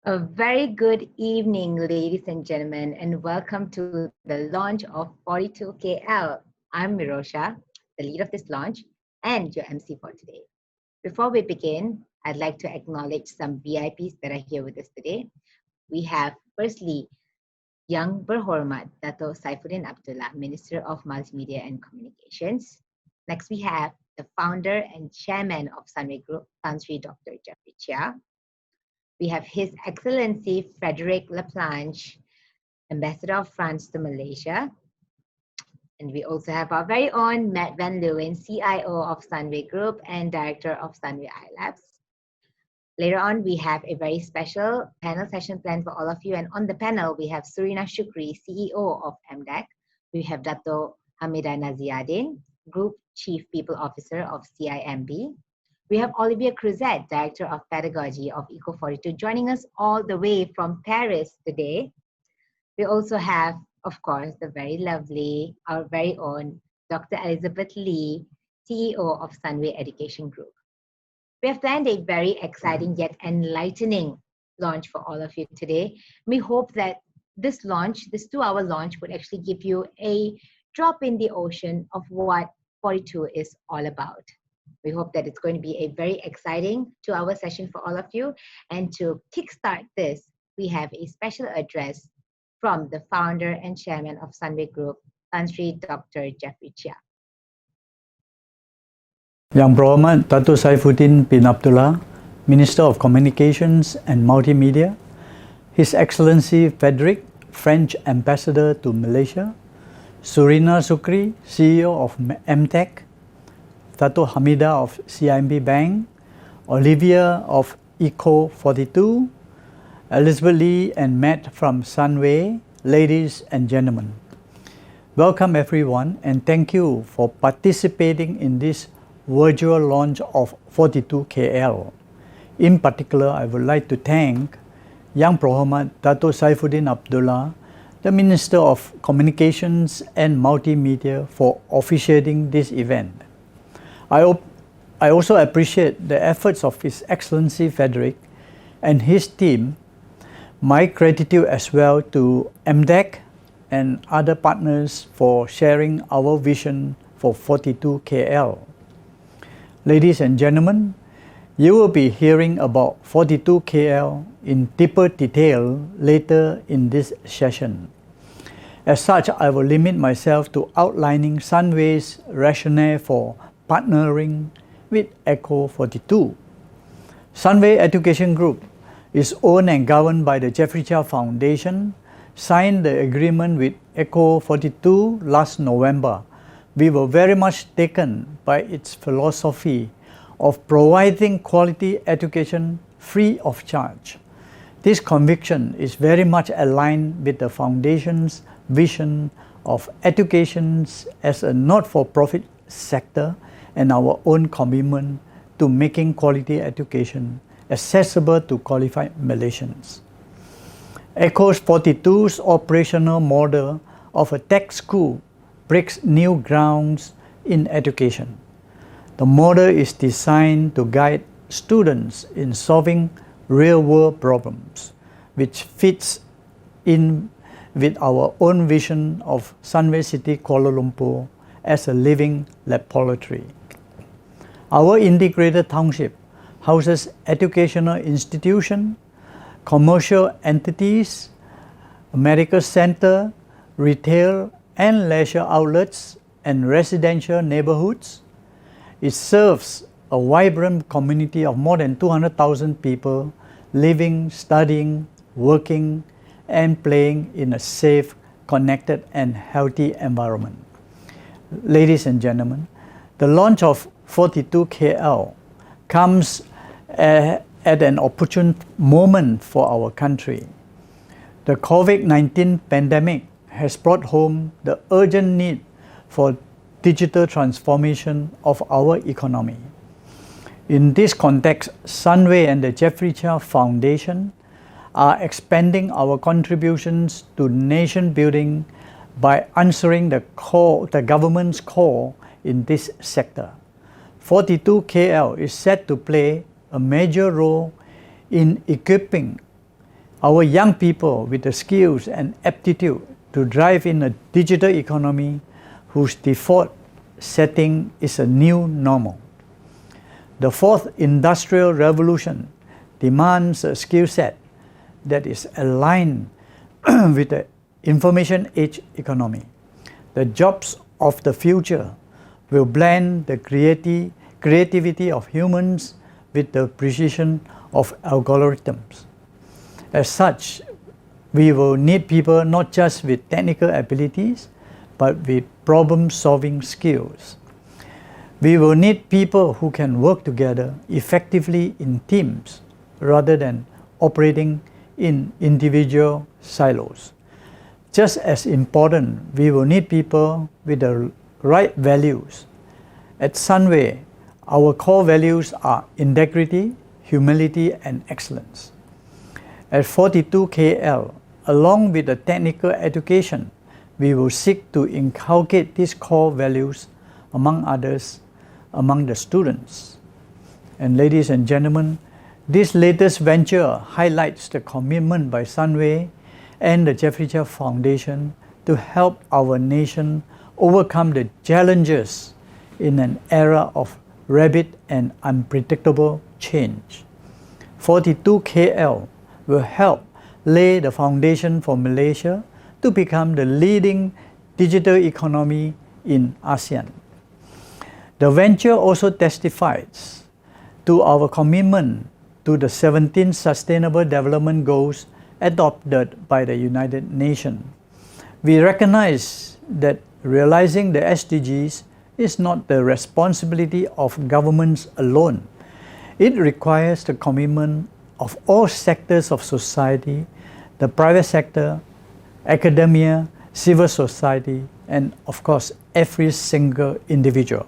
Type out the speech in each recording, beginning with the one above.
A very good evening, ladies and gentlemen, and welcome to the launch of 42KL. I'm Mirosha, the lead of this launch, and your MC for today. Before we begin, I'd like to acknowledge some VIPs that are here with us today. We have, firstly, Young Berhormat Dato Saifuddin Abdullah, Minister of Multimedia and Communications. Next, we have the founder and chairman of Sunway Group, Tan Sri Dr. Jeffrey Chia. We have His Excellency Frederick Laplanche, Ambassador of France to Malaysia. And we also have our very own Matt Van Leeuwen, CIO of Sunway Group and Director of Sunway iLabs. Later on, we have a very special panel session planned for all of you. And on the panel, we have Surina Shukri, CEO of MDEC. We have Dato Hamida Naziadin, Group Chief People Officer of CIMB. We have Olivier Cruzet, Director of Pedagogy of Eco42, joining us all the way from Paris today. We also have, of course, the very lovely, our very own Dr. Elizabeth Lee, CEO of Sunway Education Group. We have planned a very exciting yet enlightening launch for all of you today. We hope that this launch, this 2-hour launch, would actually give you a drop in the ocean of what 42 is all about. We hope that it's going to be a very exciting 2-hour session for all of you. And to kickstart this, we have a special address from the founder and chairman of Sunway Group, Tan Sri Dr. Jeffrey Chia. Yang Berhormat Dato Saifuddin bin Abdullah, Minister of Communications and Multimedia, His Excellency Frederick, French Ambassador to Malaysia, Surina Shukri, CEO of MTech, Dato Hamida of CIMB Bank, Olivia of Eco42, Elizabeth Lee and Matt from Sunway, ladies and gentlemen. Welcome everyone and thank you for participating in this virtual launch of 42KL. In particular, I would like to thank Yang Berhormat Dato Saifuddin Abdullah, the Minister of Communications and Multimedia, for officiating this event. I also appreciate the efforts of His Excellency Frederick and his team. My gratitude as well to MDEC and other partners for sharing our vision for 42KL. Ladies and gentlemen, you will be hearing about 42KL in deeper detail later in this session. As such, I will limit myself to outlining Sunway's rationale for partnering with Eco42. Sunway Education Group is owned and governed by the Jeffrey Chia Foundation, signed the agreement with Eco42 last November. We were very much taken by its philosophy of providing quality education free of charge. This conviction is very much aligned with the Foundation's vision of education as a not-for-profit sector and our own commitment to making quality education accessible to qualified Malaysians. Eco42's operational model of a tech school breaks new grounds in education. The model is designed to guide students in solving real-world problems, which fits in with our own vision of Sunway City Kuala Lumpur as a living laboratory. Our integrated township houses educational institutions, commercial entities, a medical center, retail and leisure outlets, and residential neighborhoods. It serves a vibrant community of more than 200,000 people living, studying, working, and playing in a safe, connected, and healthy environment. Ladies and gentlemen, the launch of 42KL comes at an opportune moment for our country. The COVID-19 pandemic has brought home the urgent need for digital transformation of our economy. In this context, Sunway and the Jeffrey Chia Foundation are expanding our contributions to nation building by answering the government's call in this sector. 42KL is set to play a major role in equipping Our young people with the skills and aptitude to drive in a digital economy whose default setting is a new normal. The fourth industrial revolution demands a skill set that is aligned with the information age economy. The jobs of the future will blend the creativity of humans with the precision of algorithms. As such, we will need people not just with technical abilities, but with problem-solving skills. We will need people who can work together effectively in teams rather than operating in individual silos. Just as important, we will need people with the right values. At Sunway, our core values are integrity, humility, and excellence. At 42KL, along with the technical education, we will seek to inculcate these core values, among others, among the students. And ladies and gentlemen, this latest venture highlights the commitment by Sunway and the Jeffrey Chia Foundation to help our nation overcome the challenges in an era of rapid and unpredictable change. 42KL will help lay the foundation for Malaysia to become the leading digital economy in ASEAN. The venture also testifies to our commitment to the 17 Sustainable Development Goals adopted by the United Nations. We recognize that realizing the SDGs is not the responsibility of governments alone. It requires the commitment of all sectors of society, the private sector, academia, civil society, and of course, every single individual.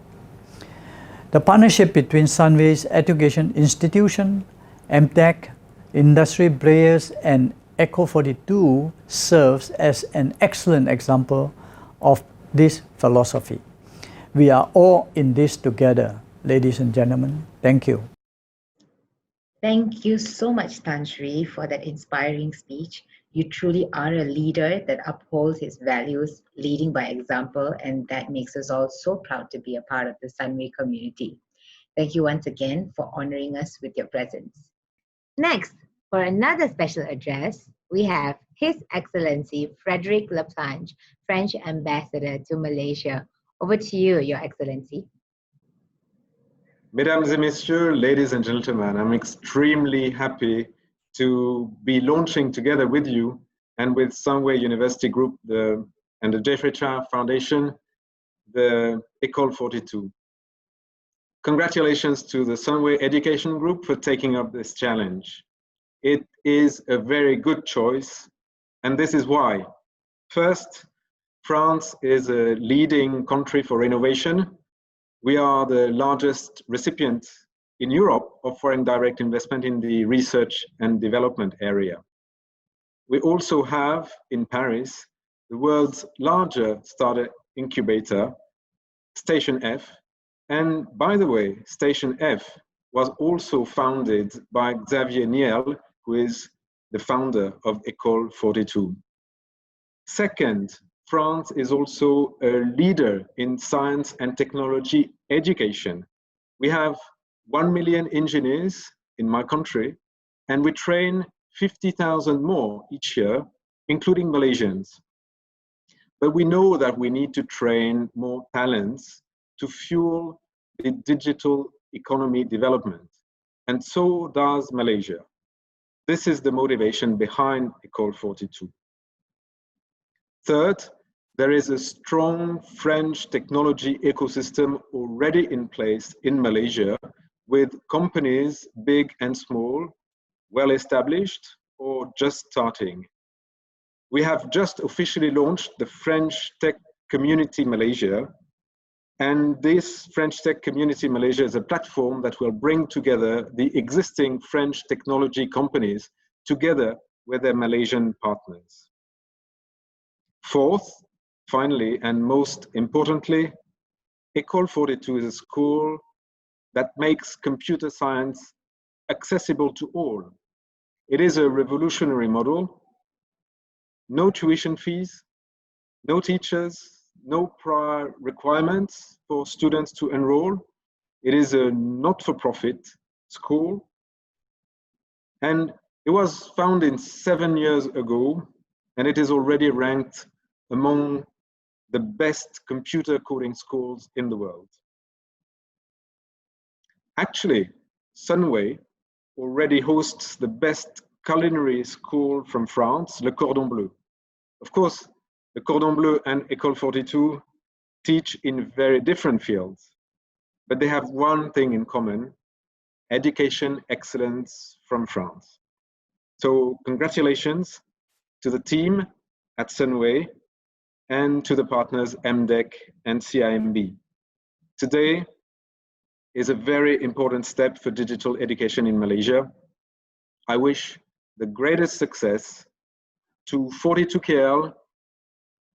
The partnership between Sunway's education institution, MTech, industry players, and Eco42 serves as an excellent example of this philosophy. We are all in this together, ladies and gentlemen. Thank you. Thank you so much, Tan Sri, for that inspiring speech. You truly are a leader that upholds his values, leading by example, and that makes us all so proud to be a part of the Sunway community. Thank you once again for honoring us with your presence. Next, for another special address, we have His Excellency Frederic Laplanche, French Ambassador to Malaysia. Over to you, Your Excellency. Mesdames et messieurs, ladies and gentlemen, I'm extremely happy to be launching together with you and with Sunway University Group and the Jeffrey Chia Foundation, the École42. Congratulations to the Sunway Education Group for taking up this challenge. It is a very good choice, and this is why. First, France is a leading country for innovation. We are the largest recipient in Europe of foreign direct investment in the research and development area. We also have in Paris the world's largest startup incubator, Station F. And by the way, Station F was also founded by Xavier Niel, who is the founder of École42. Second, France is also a leader in science and technology education. We have 1 million engineers in my country, and we train 50,000 more each year, including Malaysians. But we know that we need to train more talents to fuel the digital economy development, and so does Malaysia. This is the motivation behind École42. Third, there is a strong French technology ecosystem already in place in Malaysia with companies big and small, well established or just starting. We have just officially launched the French Tech Community Malaysia, and this French Tech Community Malaysia is a platform that will bring together the existing French technology companies together with their Malaysian partners. Fourth, finally, and most importantly, École42 is a school that makes computer science accessible to all. It is a revolutionary model. No tuition fees, no teachers, no prior requirements for students to enroll. It is a not-for-profit school, and it was founded 7 years ago, and it is already ranked among the best computer coding schools in the world. Actually, Sunway already hosts the best culinary school from France, Le Cordon Bleu. Of course, Le Cordon Bleu and École 42 teach in very different fields, but they have one thing in common: education excellence from France. So congratulations to the team at Sunway and to the partners MDEC and CIMB. Today is a very important step for digital education in Malaysia. I wish the greatest success to 42KL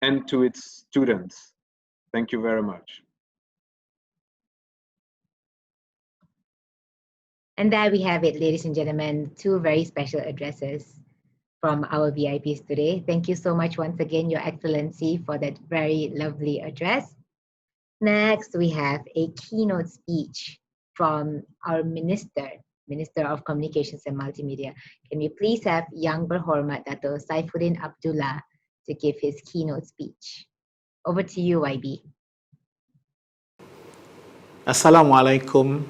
and to its students. Thank you very much. And there we have it, ladies and gentlemen, two very special addresses from our VIPs today. Thank you so much once again, Your Excellency, for that very lovely address. Next, we have a keynote speech from our Minister of Communications and Multimedia. Can we please have Yang Berhormat Dato Saifuddin Abdullah to give his keynote speech? Over to you, YB. Assalamualaikum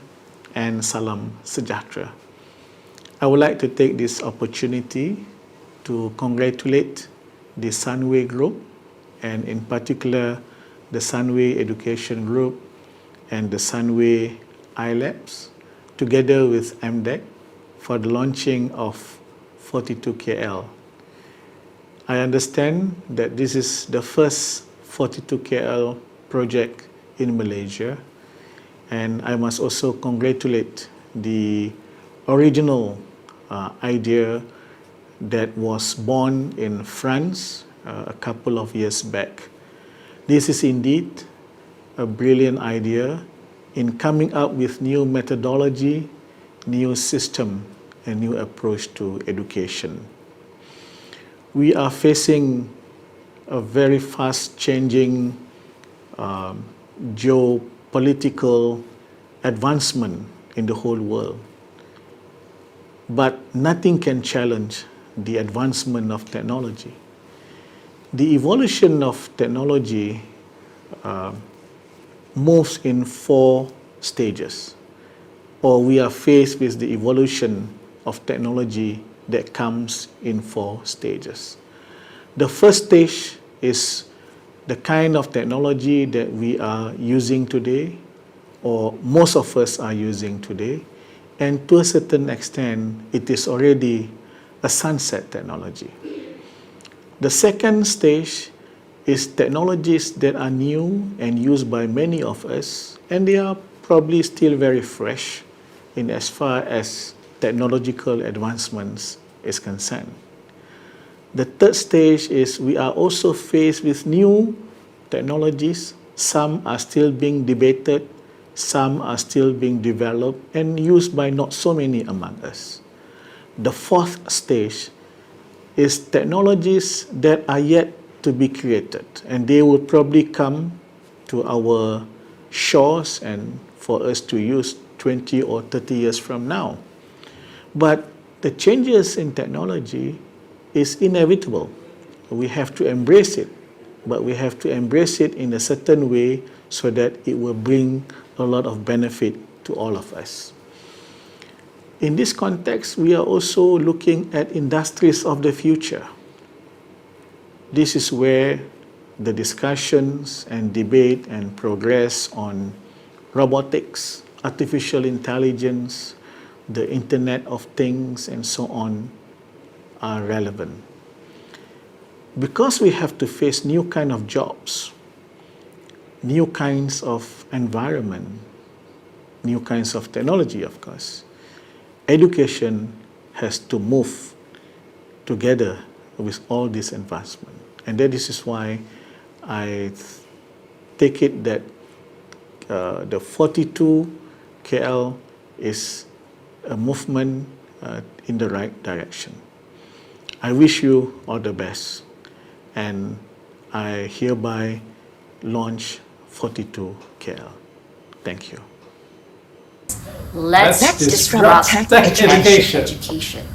and salam sejahtera. I would like to take this opportunity to congratulate the Sunway Group, and in particular the Sunway Education Group and the Sunway iLabs, together with MDEC, for the launching of 42KL. I understand that this is the first 42KL project in Malaysia, and I must also congratulate the original idea that was born in France a couple of years back. This is indeed a brilliant idea in coming up with new methodology, new system, and new approach to education. We are facing a very fast changing geopolitical advancement in the whole world. But nothing can challenge the advancement of technology. The evolution of technology moves in 4 stages, or we are faced with the evolution of technology that comes in 4 stages. The first stage is the kind of technology that we are using today, or most of us are using today, and to a certain extent, it is already a sunset technology. The second stage is technologies that are new and used by many of us, and they are probably still very fresh in as far as technological advancements is concerned. The third stage is we are also faced with new technologies. Some are still being debated, some are still being developed and used by not so many among us. The fourth stage is technologies that are yet to be created, and they will probably come to our shores and for us to use 20 or 30 years from now. But the changes in technology is inevitable. We have to embrace it, but we have to embrace it in a certain way so that it will bring a lot of benefit to all of us. In this context, we are also looking at industries of the future. This is where the discussions and debate and progress on robotics, artificial intelligence, the Internet of Things, and so on are relevant. Because we have to face new kind of jobs, new kinds of environment, new kinds of technology, of course, education has to move together with all this advancement. And that this is why I take it that the 42KL is a movement in the right direction. I wish you all the best, and I hereby launch 42KL. Thank you. Let's disrupt tech education.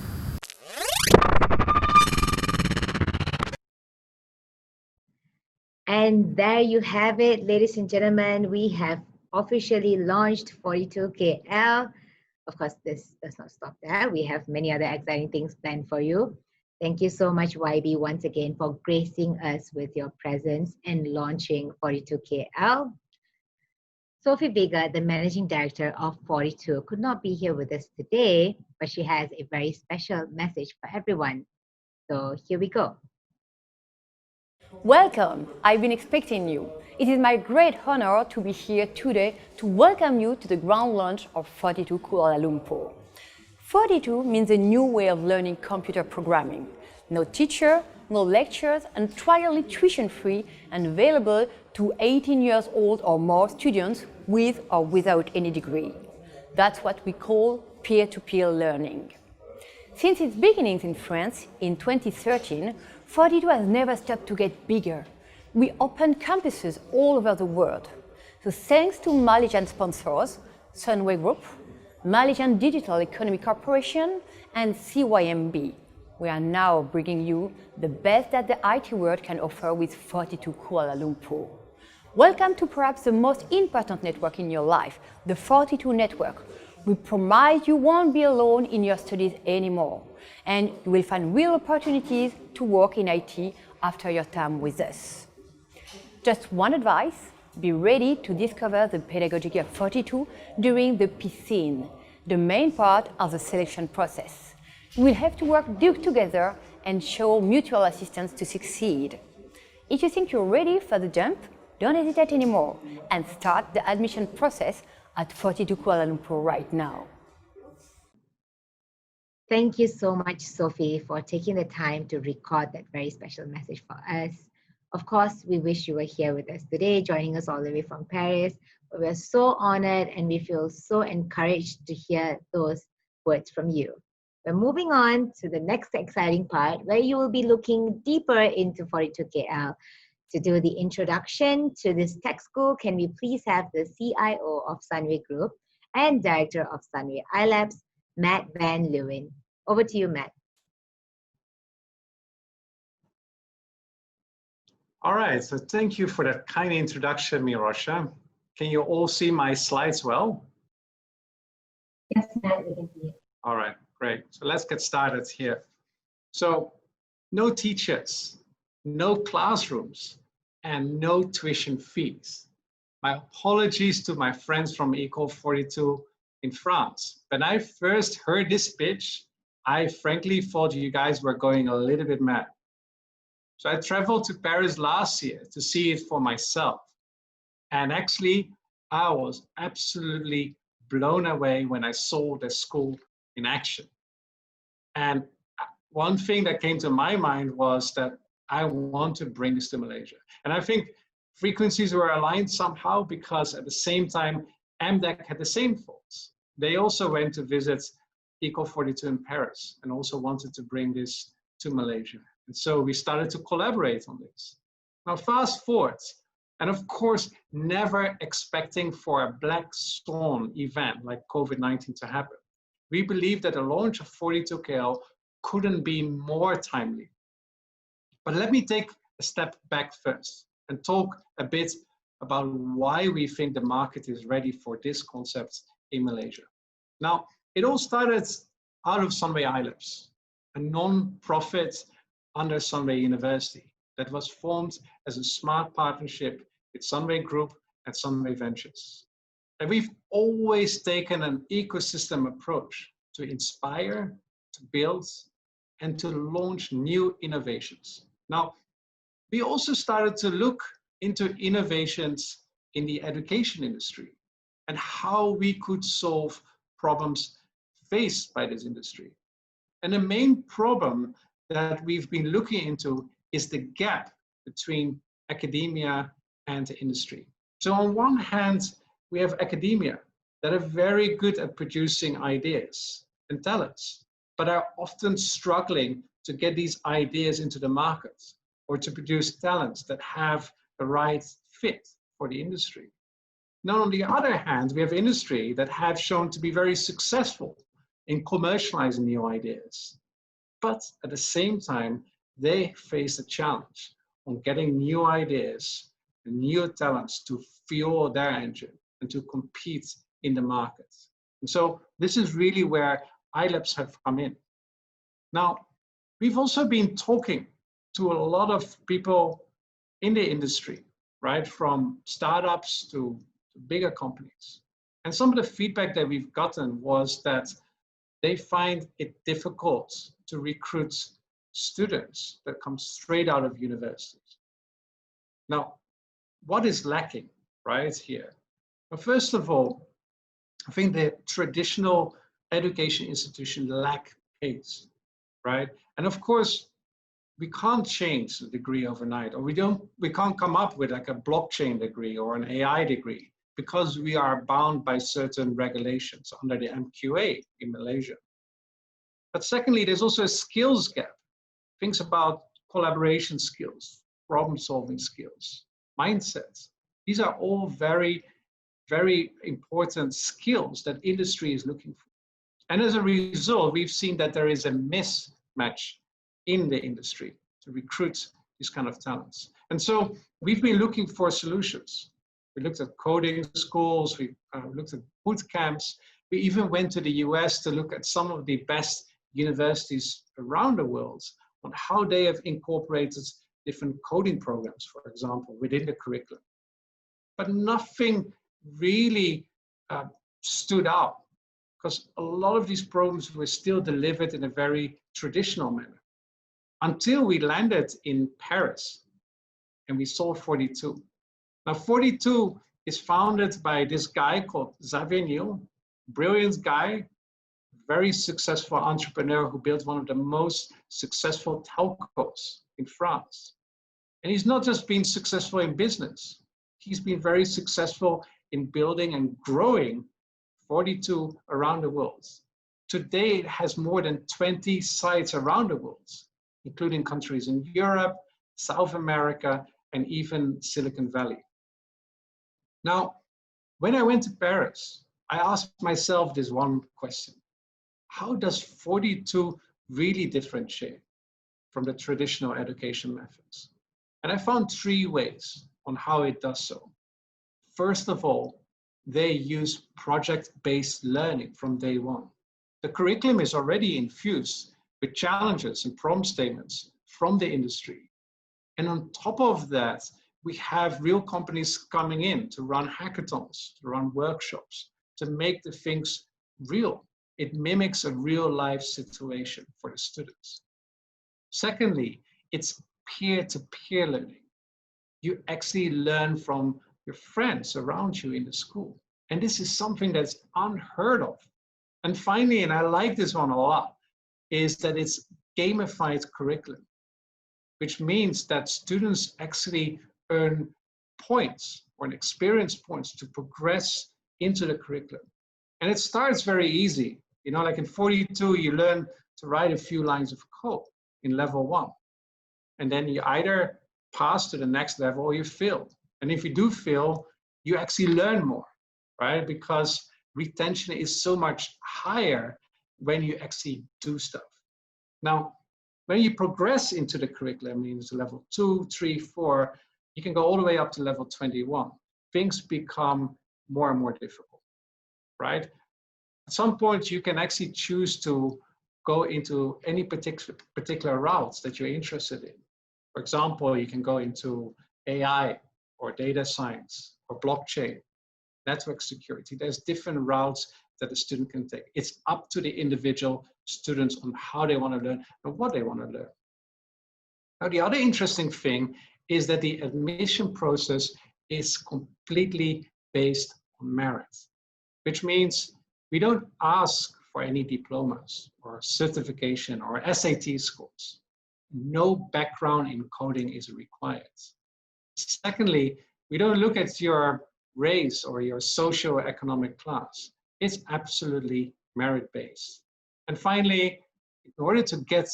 And there you have it, ladies and gentlemen. We have officially launched 42KL. Of course, this does not stop there. We have many other exciting things planned for you. Thank you so much, YB, once again for gracing us with your presence and launching 42KL. Sophie Vega, the Managing Director of 42, could not be here with us today, but she has a very special message for everyone. So here we go. Welcome! I've been expecting you. It is my great honor to be here today to welcome you to the ground launch of 42 Kuala Lumpur. 42 means a new way of learning computer programming. No teacher, no lectures, entirely tuition-free and available to 18 years old or more students with or without any degree. That's what we call peer-to-peer learning. Since its beginnings in France in 2013, 42 has never stopped to get bigger. We opened campuses all over the world. So thanks to Malaysian sponsors, Sunway Group, Malaysian Digital Economy Corporation, and CYMB, we are now bringing you the best that the IT world can offer with 42 Kuala Lumpur. Welcome to perhaps the most important network in your life, the 42 network. We promise you won't be alone in your studies anymore, and you will find real opportunities to work in IT after your time with us. Just one advice, be ready to discover the pedagogy of 42 during the piscine, the main part of the selection process. You will have to work together and show mutual assistance to succeed. If you think you're ready for the jump, don't hesitate anymore and start the admission process at 42 Kuala Lumpur right now. Thank you so much, Sophie, for taking the time to record that very special message for us. Of course, we wish you were here with us today, joining us all the way from Paris. We're so honored and we feel so encouraged to hear those words from you. We're moving on to the next exciting part where you will be looking deeper into 42KL. To do the introduction to this tech school, can we please have the CIO of Sunway Group and Director of Sunway iLabs, Matt Van Leeuwen. Over to you, Matt. All right, so thank you for that kind introduction, Mirosha. Can you all see my slides well? Yes, Matt, we can see it. All right, great. So let's get started here. So no teachers, no classrooms, and no tuition fees. My apologies to my friends from Ecole 42 in France. When I first heard this pitch, I frankly thought you guys were going a little bit mad. So I traveled to Paris last year to see it for myself. And actually, I was absolutely blown away when I saw the school in action. And one thing that came to my mind was that I want to bring this to Malaysia. And I think frequencies were aligned somehow because at the same time, MDEC had the same thoughts. They also went to visit Ecole 42 in Paris and also wanted to bring this to Malaysia. And so we started to collaborate on this. Now fast forward, and of course, never expecting for a black swan event like COVID-19 to happen. We believe that the launch of 42KL couldn't be more timely. But let me take a step back first and talk a bit about why we think the market is ready for this concept in Malaysia. Now, it all started out of Sunway iLabs, a non-profit under Sunway University that was formed as a smart partnership with Sunway Group and Sunway Ventures. And we've always taken an ecosystem approach to inspire, to build, and to launch new innovations. Now, we also started to look into innovations in the education industry and how we could solve problems faced by this industry. And the main problem that we've been looking into is the gap between academia and the industry. So on one hand, we have academia that are very good at producing ideas and talents, but are often struggling to get these ideas into the market or to produce talents that have the right fit for the industry. Now, on the other hand, we have industry that have shown to be very successful in commercializing new ideas. But at the same time, they face a challenge on getting new ideas and new talents to fuel their engine and to compete in the market. And so this is really where iLabs have come in. Now, we've also been talking to a lot of people in the industry, right? From startups to bigger companies. And some of the feedback that we've gotten was that they find it difficult to recruit students that come straight out of universities. Now, what is lacking right here? Well, first of all, I think the traditional education institutions lack pace, right? And of course, we can't change the degree overnight, or we can't come up with like a blockchain degree or an AI degree because we are bound by certain regulations under the MQA in Malaysia. But secondly, there's also a skills gap. Things about collaboration skills, problem-solving skills, mindsets. These are all very, very important skills that industry is looking for. And as a result, we've seen that there is a mismatch in the industry to recruit these kind of talents. And so we've been looking for solutions. We looked at coding schools, we looked at boot camps. We even went to the US to look at some of the best universities around the world on how they have incorporated different coding programs, for example, within the curriculum. But nothing really stood out because a lot of these programs were still delivered in a very traditional manner until we landed in Paris and we saw 42. Now, 42 is founded by this guy called Xavier Niel, brilliant guy, very successful entrepreneur who built one of the most successful telcos in France. And he's not just been successful in business, he's been very successful in building and growing 42 around the world. Today, it has more than 20 sites around the world, including countries in Europe, South America, and even Silicon Valley. Now, when I went to Paris, I asked myself this one question. How does 42 really differentiate from the traditional education methods? And I found 3 ways on how it does so. First of all, they use project-based learning from day one. The curriculum is already infused with challenges and problem statements from the industry. And on top of that, we have real companies coming in to run hackathons, to run workshops, to make the things real. It mimics a real life situation for the students. Secondly, it's peer-to-peer learning. You actually learn from your friends around you in the school. And this is something that's unheard of. And finally, and I like this one a lot, is that it's gamified curriculum, which means that students actually earn points or experience points to progress into the curriculum. And it starts very easy. You know, like in 42, you learn to write a few lines of code in level 1. And then you either pass to the next level or you fail. And if you do fail, you actually learn more, right? Because retention is so much higher when you actually do stuff. Now, when you progress into the curriculum, means level 2, 3, 4, you can go all the way up to level 21. Things become more and more difficult, right? At some point, you can actually choose to go into any particular routes that you're interested in. For example, you can go into AI or data science or blockchain, network security. There's different routes that the student can take. It's up to the individual students on how they want to learn and what they want to learn. Now, the other interesting thing is that the admission process is completely based on merit, which means we don't ask for any diplomas or certification or SAT scores. No background in coding is required. Secondly, we don't look at your race or your socio-economic class. It's absolutely merit-based. And finally, in order to get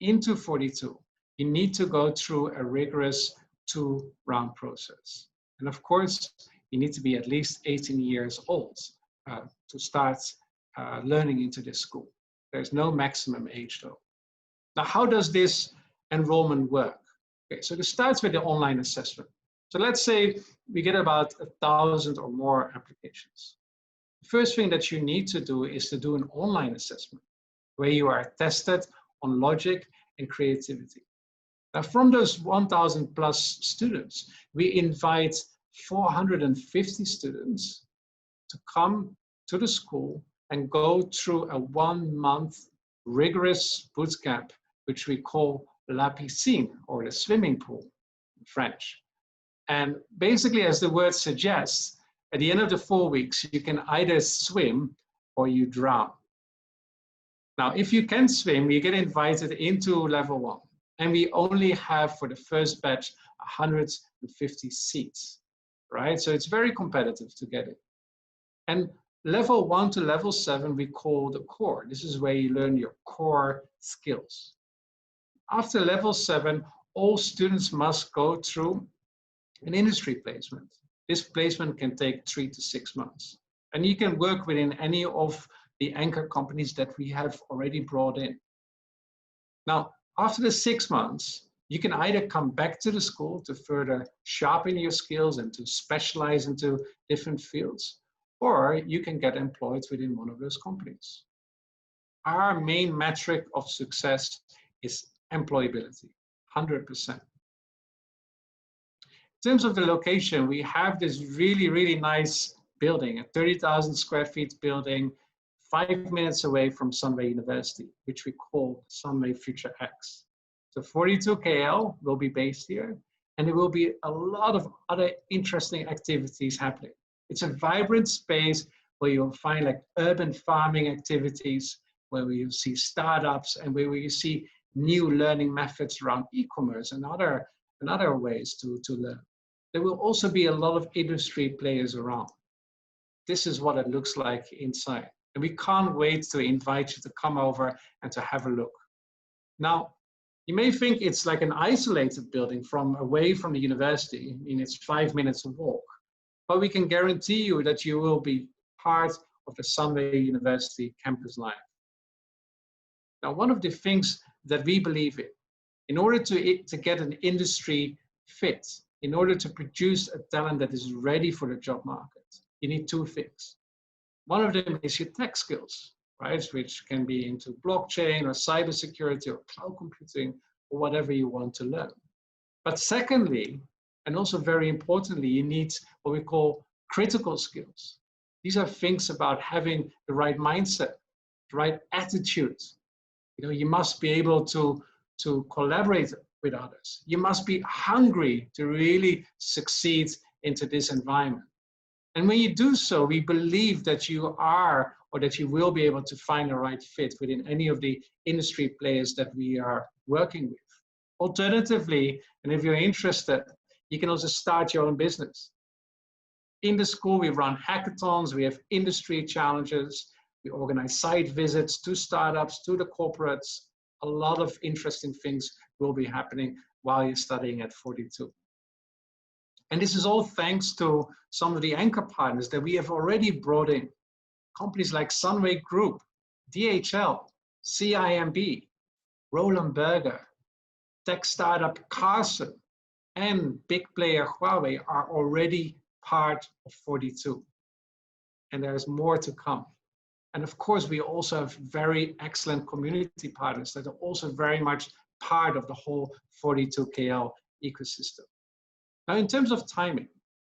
into 42, you need to go through a rigorous 2-round process. And of course, you need to be at least 18 years old to start learning into this school. There's no maximum age though. Now, how does this enrollment work? Okay, so this starts with the online assessment. So let's say we get about 1,000 or more applications. The first thing that you need to do is to do an online assessment where you are tested on logic and creativity. Now, from those 1,000 plus students, we invite 450 students to come to the school and go through a 1-month rigorous boot camp, which we call la piscine, or the swimming pool in French. And basically, as the word suggests, at the end of the 4 weeks, you can either swim or you drown. Now, if you can swim, you get invited into level 1. And we only have, for the first batch, 150 seats, right? So it's very competitive to get it. And level 1 to level 7, we call the core. This is where you learn your core skills. After level 7, all students must go through an industry placement. This placement can take 3 to 6 months. And you can work within any of the anchor companies that we have already brought in. Now, after the 6 months, you can either come back to the school to further sharpen your skills and to specialize into different fields, or you can get employed within one of those companies. Our main metric of success is employability, 100%. In terms of the location, we have this really, really nice building, a 30,000 square feet building, 5 minutes away from Sunway University, which we call Sunway Future X. So 42KL will be based here, and there will be a lot of other interesting activities happening. It's a vibrant space where you'll find like urban farming activities, where we see startups, and where you see new learning methods around e-commerce and other ways to learn. There will also be a lot of industry players around. This is what it looks like inside. And we can't wait to invite you to come over and to have a look. Now, you may think it's like an isolated building away from the university. I mean, it's 5 minutes of walk. But we can guarantee you that you will be part of the Sunway University campus life. Now, one of the things that we believe in order to get an industry fit, in order to produce a talent that is ready for the job market, you need 2 things. One of them is your tech skills, right? Which can be into blockchain or cybersecurity or cloud computing or whatever you want to learn. But secondly, and also very importantly, you need what we call critical skills. These are things about having the right mindset, the right attitude. You know, you must be able to collaborate with others. You must be hungry to really succeed into this environment. And when you do so, we believe that you are, or that you will be able to find the right fit within any of the industry players that we are working with. Alternatively, and if you're interested, you can also start your own business. In the school, we run hackathons, we have industry challenges, we organize site visits to startups, to the corporates. A lot of interesting things will be happening while you're studying at 42. And this is all thanks to some of the anchor partners that we have already brought in. Companies like Sunway Group, DHL, CIMB, Roland Berger, tech startup Carson, and big player Huawei are already part of 42. And there's more to come. And of course, we also have very excellent community partners that are also very much part of the whole 42KL ecosystem. Now, in terms of timing,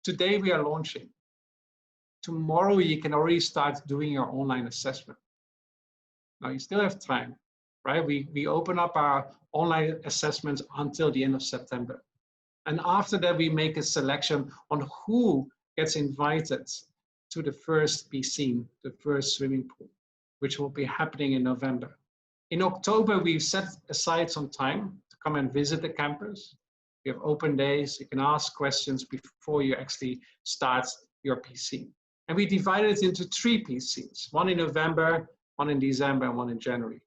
today we are launching. Tomorrow, you can already start doing your online assessment. Now, you still have time, right? We open up our online assessments until the end of September. And after that, we make a selection on who gets invited to the first piscine, the first swimming pool, which will be happening in November. In October, we've set aside some time to come and visit the campus. We have open days, you can ask questions before you actually start your piscine. And we divided it into 3 piscines, one in November, one in December, and one in January.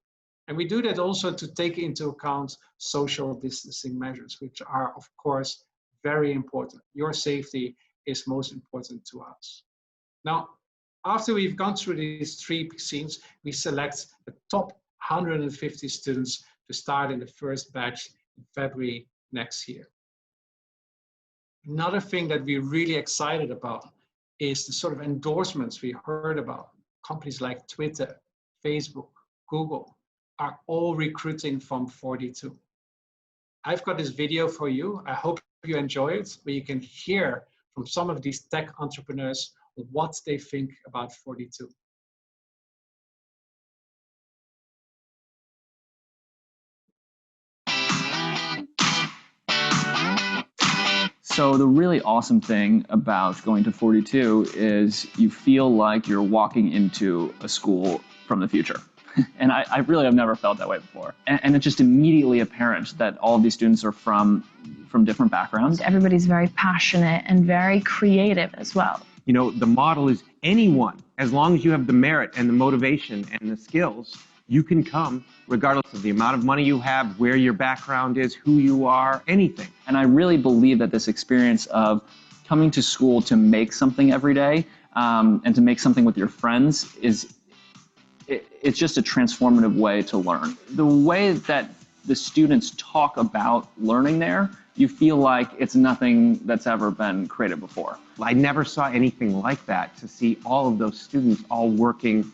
And we do that also to take into account social distancing measures, which are, of course, very important. Your safety is most important to us. Now, after we've gone through these three scenes, we select the top 150 students to start in the first batch in February next year. Another thing that we're really excited about is the sort of endorsements we heard about. Companies like Twitter, Facebook, Google are all recruiting from 42. I've got this video for you. I hope you enjoy it, where you can hear from some of these tech entrepreneurs what they think about 42. So the really awesome thing about going to 42 is you feel like you're walking into a school from the future. And I really have never felt that way before. And it's just immediately apparent that all of these students are from different backgrounds. Everybody's very passionate and very creative as well. You know, the model is anyone, as long as you have the merit and the motivation and the skills, you can come regardless of the amount of money you have, where your background is, who you are, anything. And I really believe that this experience of coming to school to make something every day and to make something with your friends it's just a transformative way to learn. The way that the students talk about learning there, you feel like it's nothing that's ever been created before. I never saw anything like that, to see all of those students all working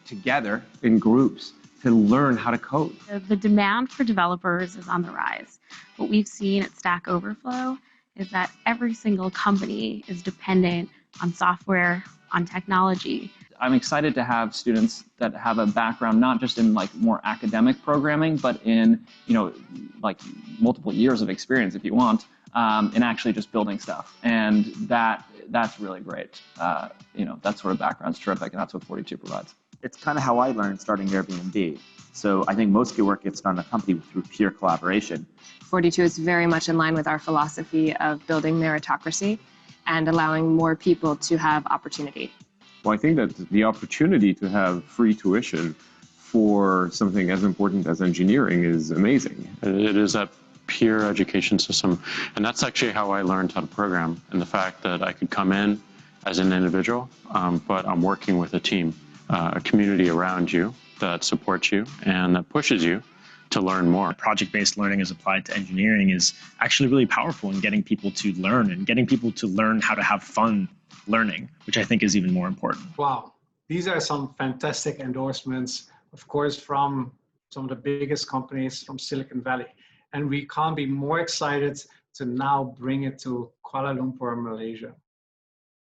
together in groups to learn how to code. The demand for developers is on the rise. What we've seen at Stack Overflow is that every single company is dependent on software, on technology. I'm excited to have students that have a background not just in like more academic programming, but in like multiple years of experience, if you want, in actually just building stuff. And that's really great. That sort of background's terrific, and that's what 42 provides. It's kind of how I learned starting Airbnb. So I think most good work gets done in a company through peer collaboration. 42 is very much in line with our philosophy of building meritocracy and allowing more people to have opportunity. Well, I think that the opportunity to have free tuition for something as important as engineering is amazing. It is that peer education system, and that's actually how I learned how to program, and the fact that I could come in as an individual, but I'm working with a team, a community around you that supports you and that pushes you to learn more. Project-based learning as applied to engineering is actually really powerful in getting people to learn and getting people to learn how to have fun learning, which I think is even more important. Wow, these are some fantastic endorsements, of course, from some of the biggest companies from Silicon Valley. And we can't be more excited to now bring it to Kuala Lumpur, Malaysia.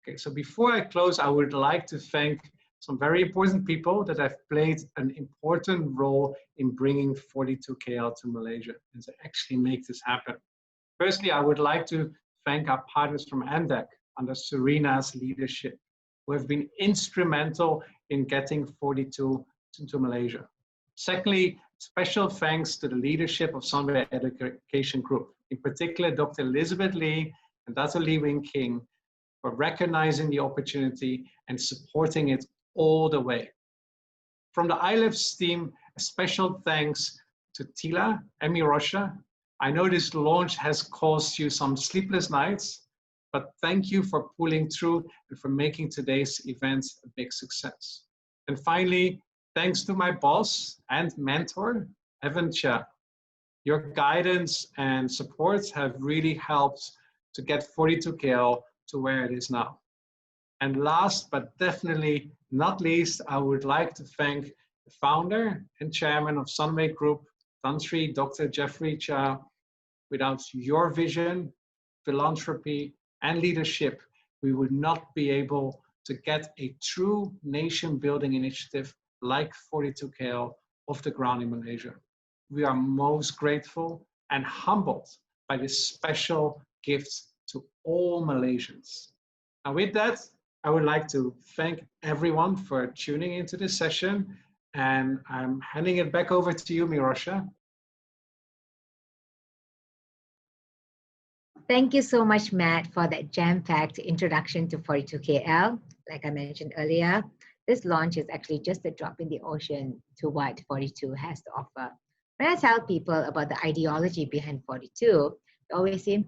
Okay, so before I close, I would like to thank some very important people that have played an important role in bringing 42KL to Malaysia and to actually make this happen. Firstly, I would like to thank our partners from ANDEC under Serena's leadership, who have been instrumental in getting 42 to Malaysia. Secondly, special thanks to the leadership of Sunway Education Group, in particular Dr. Elizabeth Lee and Dr. Lee Wing King, for recognizing the opportunity and supporting it all the way. From the iLabs team, a special thanks to Tila and Mirosha. I know this launch has caused you some sleepless nights, but thank you for pulling through and for making today's event a big success. And finally, thanks to my boss and mentor, Evan Chia. Your guidance and support have really helped to get 42KL to where it is now. And last but definitely not least, I would like to thank the founder and chairman of Sunway Group, Tan Sri Dr. Jeffrey Cha. Without your vision, philanthropy, and leadership, we would not be able to get a true nation-building initiative like 42KL off the ground in Malaysia. We are most grateful and humbled by this special gift to all Malaysians. And with that, I would like to thank everyone for tuning into this session, and I'm handing it back over to you, Mirosha. Thank you so much, Matt, for that jam-packed introduction to 42KL. Like I mentioned earlier, this launch is actually just a drop in the ocean to what 42 has to offer. When I tell people about the ideology behind 42, they always say,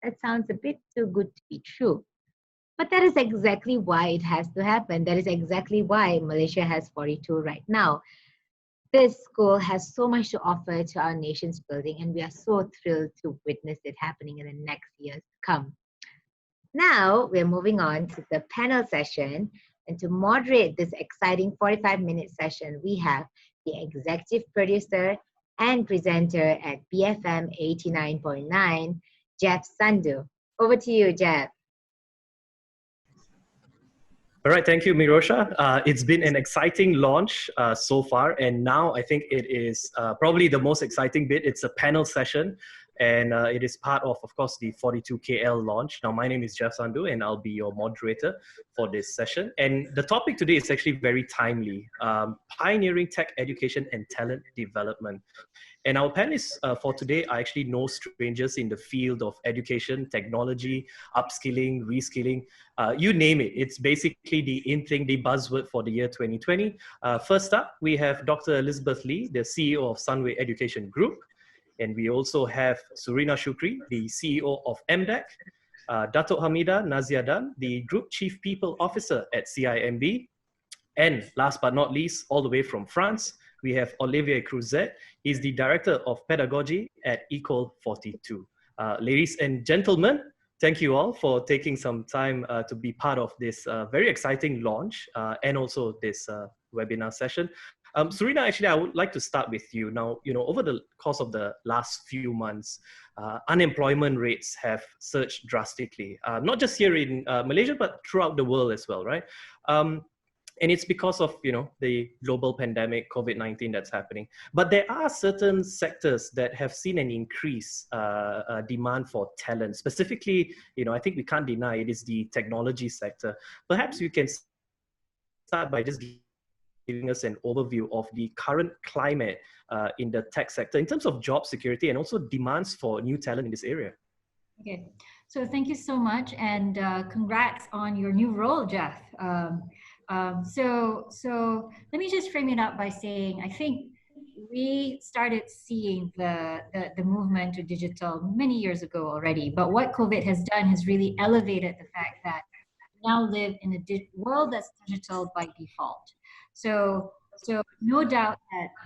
that sounds a bit too good to be true. But that is exactly why it has to happen. That is exactly why Malaysia has 42 right now. This school has so much to offer to our nation's building, and we are so thrilled to witness it happening in the next years to come. Now, we're moving on to the panel session. And to moderate this exciting 45-minute session, we have the executive producer and presenter at BFM 89.9, Jeff Sandhu. Over to you, Jeff. All right, thank you, Mirosha. It's been an exciting launch so far, and now I think it is probably the most exciting bit. It's a panel session, and it is part of course, the 42KL launch. Now, my name is Jeff Sandhu, and I'll be your moderator for this session. And the topic today is actually very timely, pioneering tech education and talent development. And our panelists for today are actually no strangers in the field of education, technology, upskilling, reskilling, you name it. It's basically the in thing, the buzzword for the year 2020. First up, we have Dr. Elizabeth Lee, the CEO of Sunway Education Group. And we also have Surina Shukri, the CEO of MDEC, Datuk Hamida Naziadan, the Group Chief People Officer at CIMB. And last but not least, all the way from France, we have Olivier Cruzet. He's the Director of Pedagogy at Ecole 42. Ladies and gentlemen, thank you all for taking some time to be part of this very exciting launch and also this webinar session. Surina, actually, I would like to start with you. Now, over the course of the last few months, unemployment rates have surged drastically, not just here in Malaysia, but throughout the world as well, right? And it's because of the global pandemic, COVID-19 that's happening. But there are certain sectors that have seen an increase demand for talent. Specifically, I think we can't deny it is the technology sector. Perhaps you can start by just giving us an overview of the current climate in the tech sector in terms of job security and also demands for new talent in this area. Okay, so thank you so much, and congrats on your new role, Jeff. So let me just frame it up by saying, I think we started seeing the movement to digital many years ago already, but what COVID has done has really elevated the fact that we now live in a world that's digital by default. So no doubt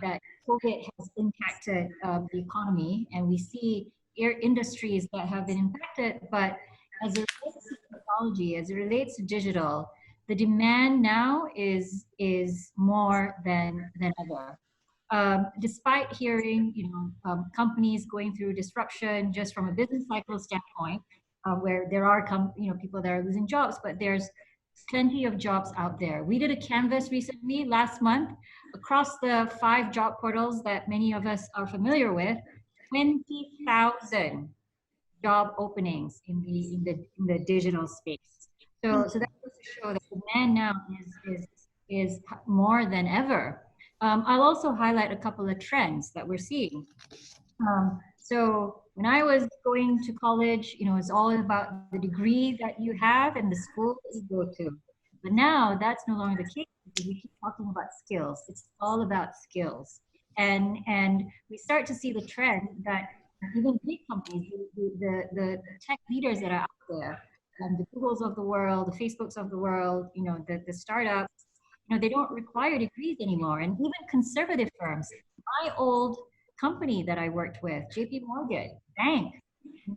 that COVID has impacted the economy, and we see industries that have been impacted, but as it relates to technology, as it relates to digital, the demand now is more than ever. Despite hearing, companies going through disruption just from a business cycle standpoint, where there are people that are losing jobs, but there's plenty of jobs out there. We did a canvas recently last month across the 5 job portals that many of us are familiar with. 20,000 job openings in the digital space. So that goes to show that demand now is more than ever. I'll also highlight a couple of trends that we're seeing. So when I was going to college, it's all about the degree that you have and the school that you go to. But now that's no longer the case because we keep talking about skills. It's all about skills. And we start to see the trend that even big companies, the tech leaders that are out there, the Googles of the world, the Facebooks of the world, the startups, they don't require degrees anymore. And even conservative firms, my old company that I worked with, JP Morgan, bank,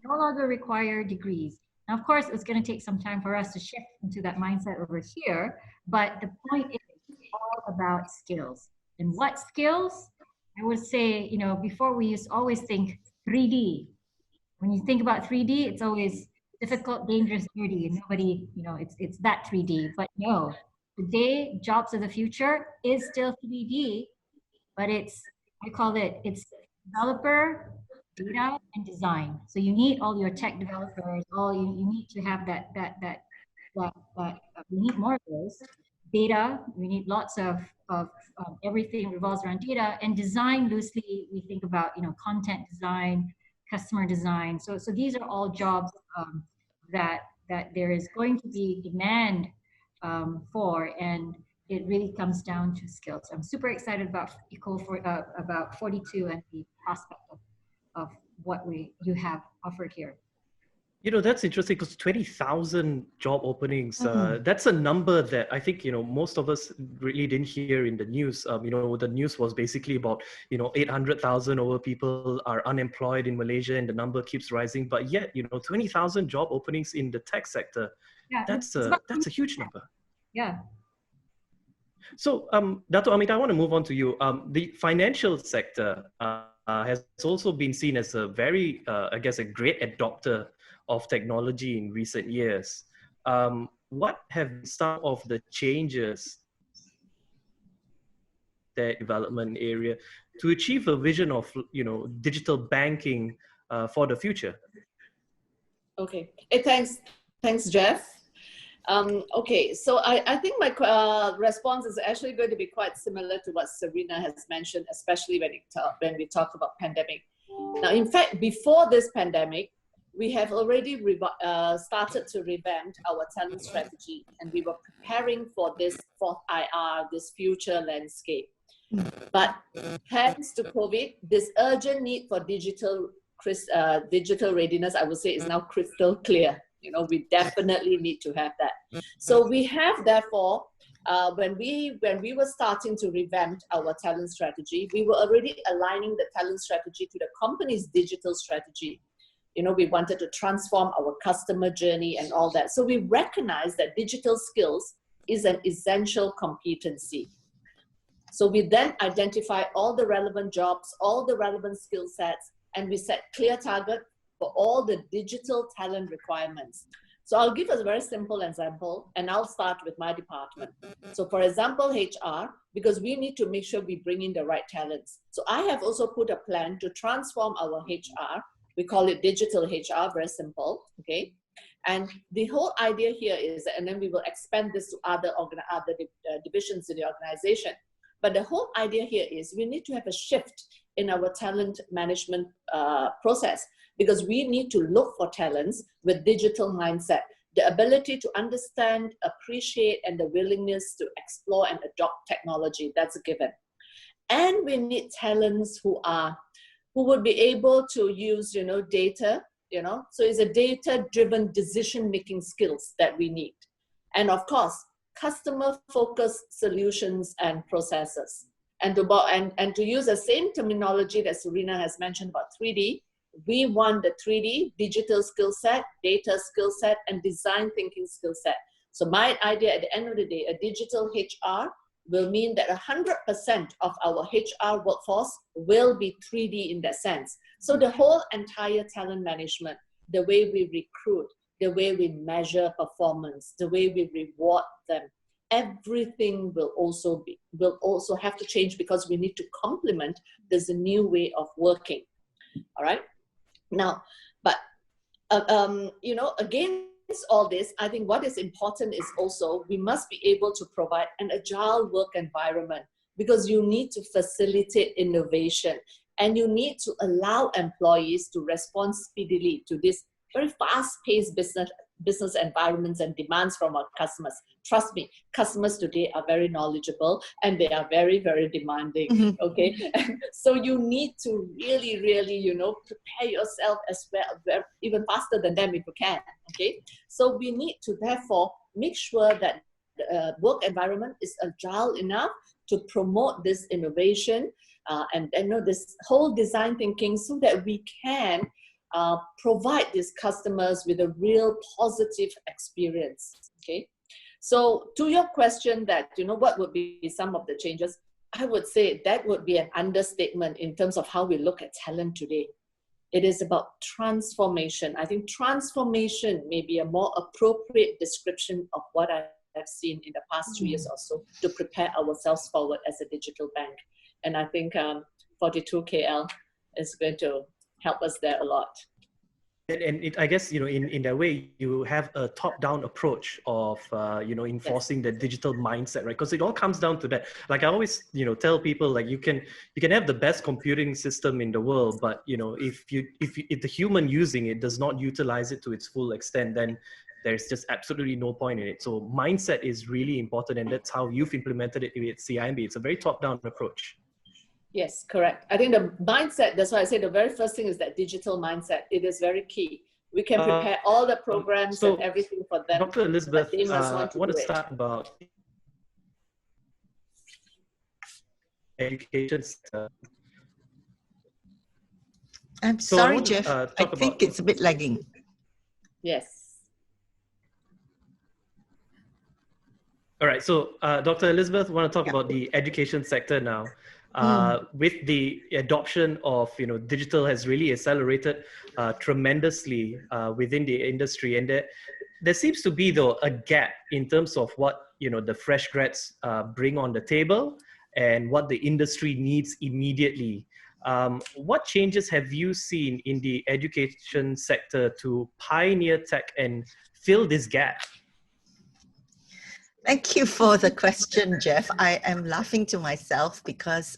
no longer require degrees. Now, of course, it's going to take some time for us to shift into that mindset over here. But the point is all about skills. And what skills? I would say, before we used to always think 3D. When you think about 3D, it's always difficult, dangerous, dirty, and nobody, it's that 3D. But no, today, jobs of the future is still 3D, but it's developer, data, and design. So you need all your tech developers, you need to have we need more of those. Data, we need lots of everything revolves around data, and design loosely, we think about, content design, customer design. So these are all jobs that there is going to be demand for, and it really comes down to skills. I'm super excited about about 42 and the prospect of what you have offered here. You know, that's interesting because 20,000 job openings, that's a number that I think, you know, most of us really didn't hear in the news. You know, the news was basically about, you know, 800,000 over people are unemployed in Malaysia and the number keeps rising. But yet, you know, 20,000 job openings in the tech sector, Yeah, that's a huge number. Yeah. So, Dato' Amit, I want to move on to you. The financial sector has also been seen as a very, I guess, a great adopter of technology in recent years. What have some of the changes that development area to achieve a vision of, you know, digital banking for the future? Okay. Hey, thanks, Jeff. Okay, so I think my response is actually going to be quite similar to what Serena has mentioned, especially when we talk about pandemic. Now, in fact, before this pandemic, we have already started to revamp our talent strategy, and we were preparing for this fourth IR, this future landscape. But thanks to COVID, this urgent need for digital readiness, I would say, is now crystal clear. You know, we definitely need to have that. So we have, therefore, when we were starting to revamp our talent strategy, we were already aligning the talent strategy to the company's digital strategy. You know, we wanted to transform our customer journey and all that. So we recognize that digital skills is an essential competency. So we then identify all the relevant jobs, all the relevant skill sets, and we set clear target for all the digital talent requirements. So I'll give a very simple example, and I'll start with my department. So for example, HR, because we need to make sure we bring in the right talents. So I have also put a plan to transform our HR. We call it digital HR, very simple, okay? And the whole idea here is, and then we will expand this to other divisions in the organization. But the whole idea here is we need to have a shift in our talent management process, because we need to look for talents with digital mindset, the ability to understand, appreciate, and the willingness to explore and adopt technology. That's a given. And we need talents who would be able to use, you know, data, you know, so it's a data-driven decision-making skills that we need. And of course, customer-focused solutions and processes. And to use the same terminology that Serena has mentioned about 3D, we want the 3D digital skill set, data skill set, and design thinking skill set. So my idea at the end of the day, a digital HR will mean that 100% of our HR workforce will be 3D in that sense. So the whole entire talent management, the way we recruit, the way we measure performance, the way we reward them, everything will also have to change, because we need to complement this new way of working. All right. Now, but you know, against all this, I think what is important is also we must be able to provide an agile work environment, because you need to facilitate innovation and you need to allow employees to respond speedily to this very fast-paced business environments and demands from our customers. Trust me, customers today are very knowledgeable and they are very, very demanding, okay? So you need to really, really, you know, prepare yourself as well, even faster than them if you can, okay? So we need to therefore make sure that the work environment is agile enough to promote this innovation and you know, this whole design thinking, so that we can provide these customers with a real positive experience, okay? So to your question that, you know, what would be some of the changes? I would say that would be an understatement in terms of how we look at talent today. It is about transformation. I think transformation may be a more appropriate description of what I have seen in the past 2 years or so to prepare ourselves forward as a digital bank. And I think 42KL is going to help us there a lot. And I guess, you know, in that way, you have a top-down approach of, you know, enforcing the digital mindset, right? Because it all comes down to that. Like I always, you know, tell people, like you can have the best computing system in the world, but, you know, if the human using it does not utilize it to its full extent, then there's just absolutely no point in it. So mindset is really important, and that's how you've implemented it with CIMB. It's a very top-down approach. Yes, correct. I think the mindset, that's why I say the very first thing is that digital mindset. It is very key. We can prepare all the programs and everything for them. Dr. Elizabeth, they must I want to do start about education. I'm So sorry, I want to, Jeff. I talk think about, it's a bit lagging. Yes. all right, so Dr. Elizabeth, I want to talk about the education sector now. With the adoption of digital has really accelerated tremendously within the industry, and there seems to be though a gap in terms of what the fresh grads bring on the table and what the industry needs immediately. What changes have you seen in the education sector to pioneer tech and fill this gap? Thank you for the question, Jeff. I am laughing to myself because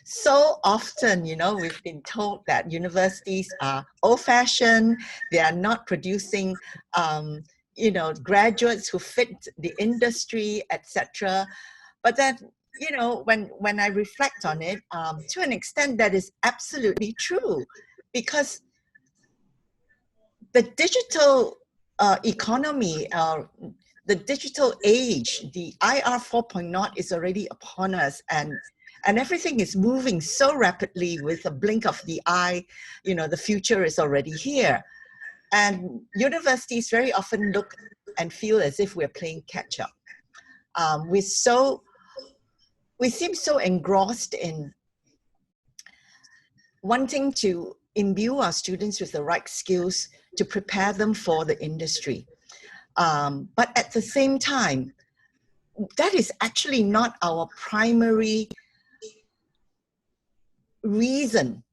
so often, we've been told that universities are old-fashioned, they are not producing, graduates who fit the industry, etc. But then, when I reflect on it, to an extent, that is absolutely true, because the digital economy, the digital age, the IR 4.0 is already upon us, and everything is moving so rapidly with a blink of the eye. The future is already here. And universities very often look and feel as if we're playing catch up. We seem so engrossed in wanting to imbue our students with the right skills to prepare them for the industry. But at the same time, that is actually not our primary reason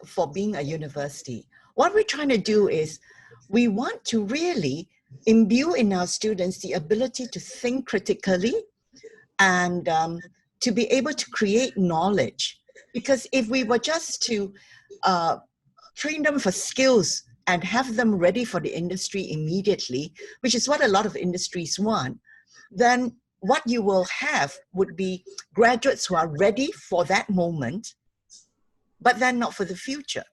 for being a university. What we're trying to do is we want to really imbue in our students the ability to think critically and to be able to create knowledge. Because if we were just to train them for skills and have them ready for the industry immediately, which is what a lot of industries want, then what you will have would be graduates who are ready for that moment, but then not for the future.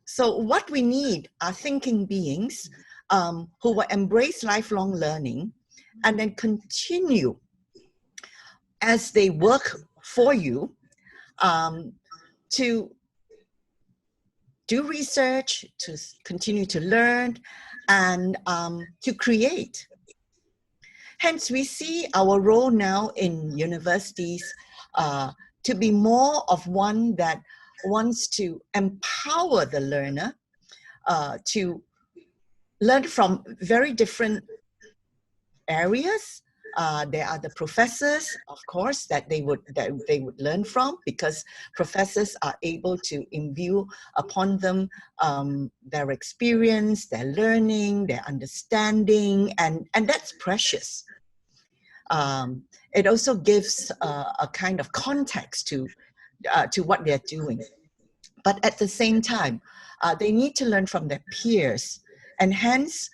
So what we need are thinking beings who will embrace lifelong learning and then continue as they work for you to do research, to continue to learn, and to create. Hence, we see our role now in universities to be more of one that wants to empower the learner to learn from very different areas. There are the professors, of course, that they would learn from, because professors are able to imbue upon them their experience, their learning, their understanding, and that's precious. It also gives a kind of context to what they're doing. But at the same time, they need to learn from their peers, and hence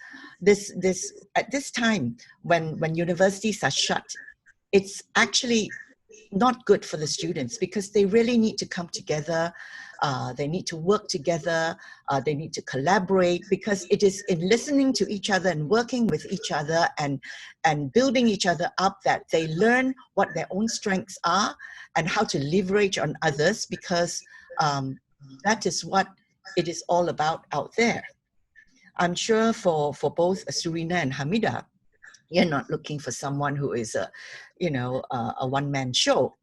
at this time when universities are shut, it's actually not good for the students, because they really need to come together, they need to work together, they need to collaborate, because it is in listening to each other and working with each other and building each other up that they learn what their own strengths are and how to leverage on others, because that is what it is all about out there. I'm sure for both Surina and Hamida, you're not looking for someone who is a one-man show.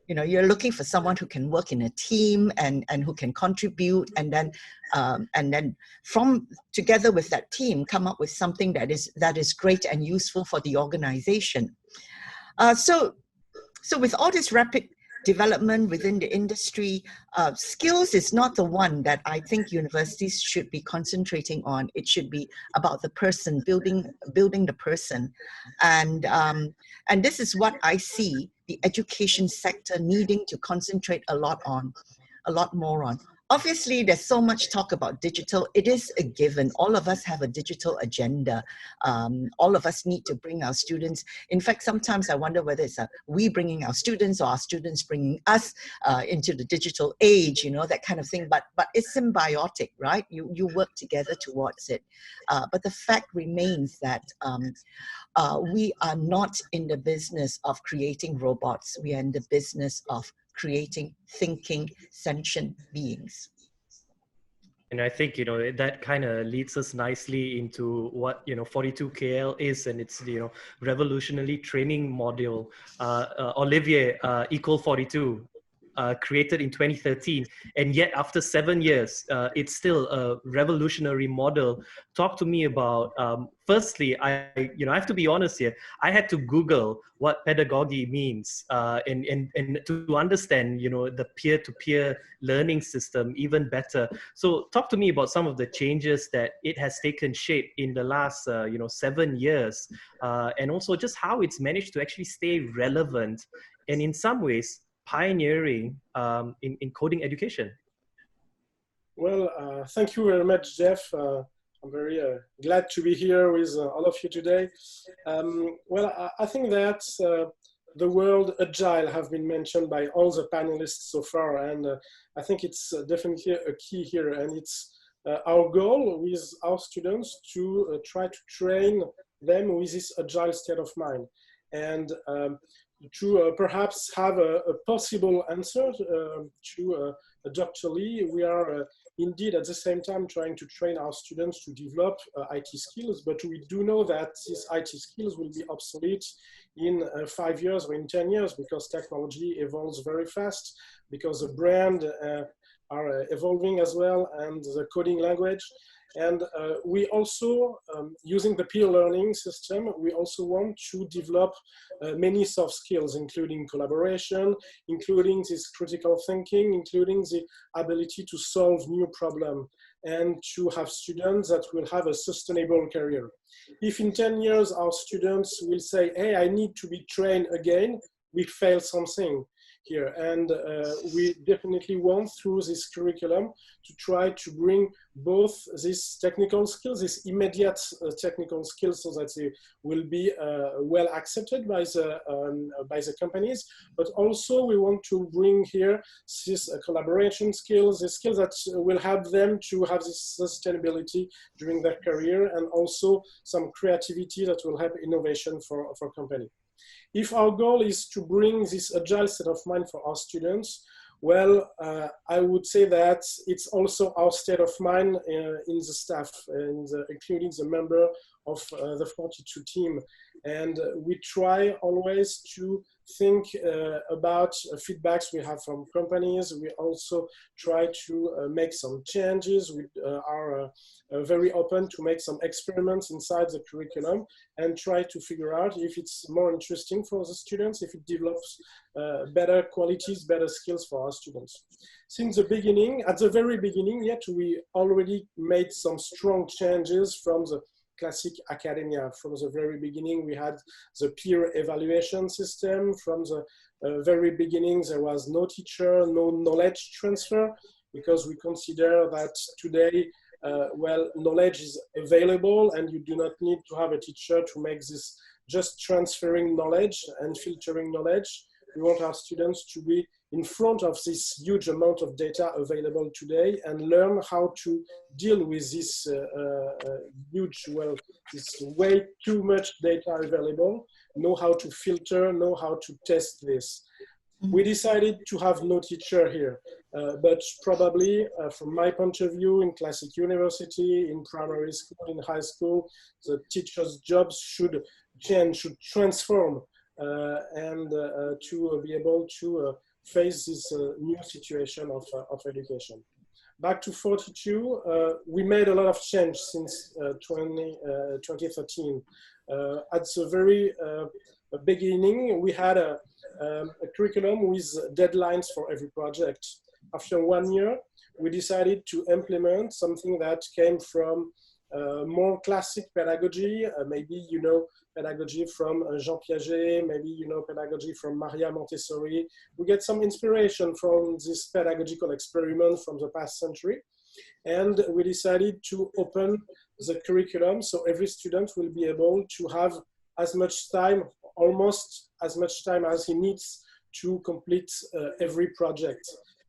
You're looking for someone who can work in a team and who can contribute, and then from together with that team come up with something that is great and useful for the organization. So with all this rapid development within the industry, skills is not the one that I think universities should be concentrating on. It should be about the person, building the person, and this is what I see the education sector needing to concentrate a lot more on. Obviously, there's so much talk about digital. It is a given. All of us have a digital agenda. All of us need to bring our students. In fact, sometimes I wonder whether it's we bringing our students or our students bringing us into the digital age, you know, that kind of thing. But it's symbiotic, right? You work together towards it. But the fact remains that we are not in the business of creating robots. We are in the business of creating thinking, sentient beings. And I think, that kind of leads us nicely into what, 42KL is, and it's, revolutionary training module. Olivier, Equal 42, created in 2013, and yet after 7 years, it's still a revolutionary model. Talk to me about, firstly, I have to be honest here, I had to Google what pedagogy means, and to understand, the peer-to-peer learning system even better. So talk to me about some of the changes that it has taken shape in the last, 7 years, and also just how it's managed to actually stay relevant, and in some ways, pioneering in coding education. Well, thank you very much, Jeff. I'm very glad to be here with all of you today. Well, I think that the word agile have been mentioned by all the panelists so far, and I think it's definitely a key here, and it's our goal with our students to try to train them with this agile state of mind, and to perhaps have a possible answer to Dr. Lee. We are indeed at the same time trying to train our students to develop IT skills, but we do know that these IT skills will be obsolete in 5 years or in 10 years, because technology evolves very fast, because the brand are evolving as well, and the coding language. And we also, using the peer learning system, we also want to develop many soft skills, including collaboration, including this critical thinking, including the ability to solve new problems, and to have students that will have a sustainable career. If in 10 years our students will say, hey, I need to be trained again, we fail something here. And we definitely want, through this curriculum, to try to bring both these technical skills, these immediate technical skills, so that they will be well accepted by the companies, but also we want to bring here these collaboration skills, the skills that will help them to have this sustainability during their career, and also some creativity that will help innovation for company. If our goal is to bring this agile state of mind for our students, well, I would say that it's also our state of mind in the staff, and including the member of the 42 team. And we try always to think about feedbacks we have from companies. We also try to make some changes. We are very open to make some experiments inside the curriculum and try to figure out if it's more interesting for the students, if it develops better qualities, better skills for our students. Since the beginning, at the very beginning, yet we already made some strong changes from the classic academia. From the very beginning, we had the peer evaluation system. From the very beginning, there was no teacher, no knowledge transfer, because we consider that today, well, knowledge is available, and you do not need to have a teacher to make this just transferring knowledge and filtering knowledge. We want our students to be in front of this huge amount of data available today and learn how to deal with this huge, well, this way too much data available, know how to filter, know how to test this. We decided to have no teacher here, but probably from my point of view, in classic university, in primary school, in high school, the teacher's jobs should change, should transform, and to be able to face this new situation of education. Back to 42, we made a lot of change since 2013. At the very beginning, we had a curriculum with deadlines for every project. After 1 year, we decided to implement something that came from more classic pedagogy. Maybe you know pedagogy from Jean Piaget, maybe you know pedagogy from Maria Montessori. We get some inspiration from this pedagogical experiment from the past century. And we decided to open the curriculum so every student will be able to have as much time, almost as much time as he needs to complete every project.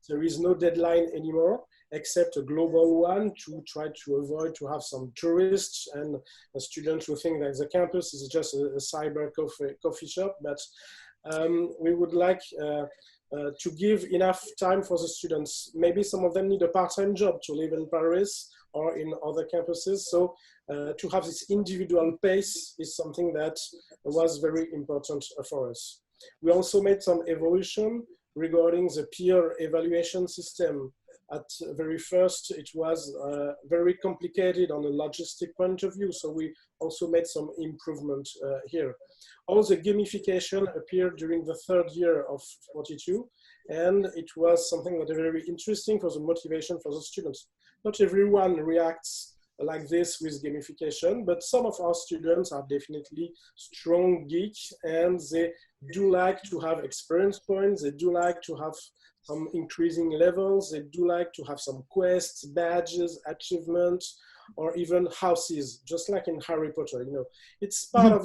There is no deadline anymore, except a global one to try to avoid to have some tourists and students who think that the campus is just a cyber coffee shop. But we would like to give enough time for the students. Maybe some of them need a part-time job to live in Paris or in other campuses. So to have this individual pace is something that was very important for us. We also made some evolution regarding the peer evaluation system. At very first, it was very complicated on a logistic point of view, so we also made some improvement here. All the gamification appeared during the third year of 42, and it was something that was very interesting for the motivation for the students. Not everyone reacts like this with gamification, but some of our students are definitely strong geeks, and they do like to have experience points, they do like to have some increasing levels, they do like to have some quests, badges, achievements, or even houses, just like in Harry Potter. You know, it's part of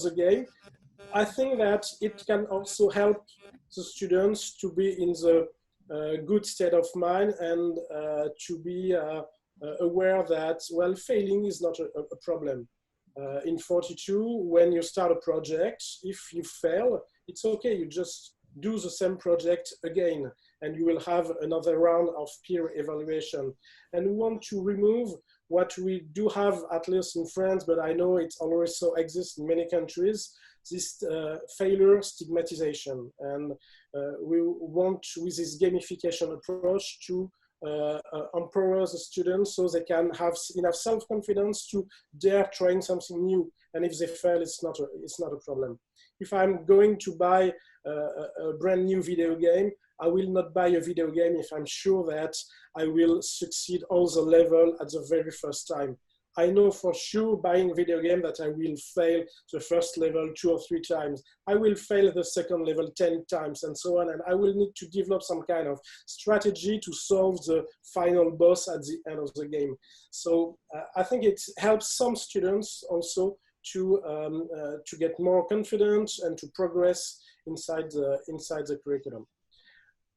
the game. I think that it can also help the students to be in the good state of mind and to be aware that, well, failing is not a problem. In 42, when you start a project, if you fail, it's okay, you just do the same project again, and you will have another round of peer evaluation. And we want to remove what we do have, at least in France, but I know it always so exists in many countries, this failure stigmatization. And we want, with this gamification approach, to empower the students so they can have enough self-confidence to dare trying something new. And if they fail, it's not a problem. If I'm going to buy a brand new video game, I will not buy a video game if I'm sure that I will succeed all the level at the very first time. I know for sure buying a video game that I will fail the first level 2 or 3 times. I will fail the second level 10 times and so on. And I will need to develop some kind of strategy to solve the final boss at the end of the game. So I think it helps some students also to get more confident and to progress inside the curriculum.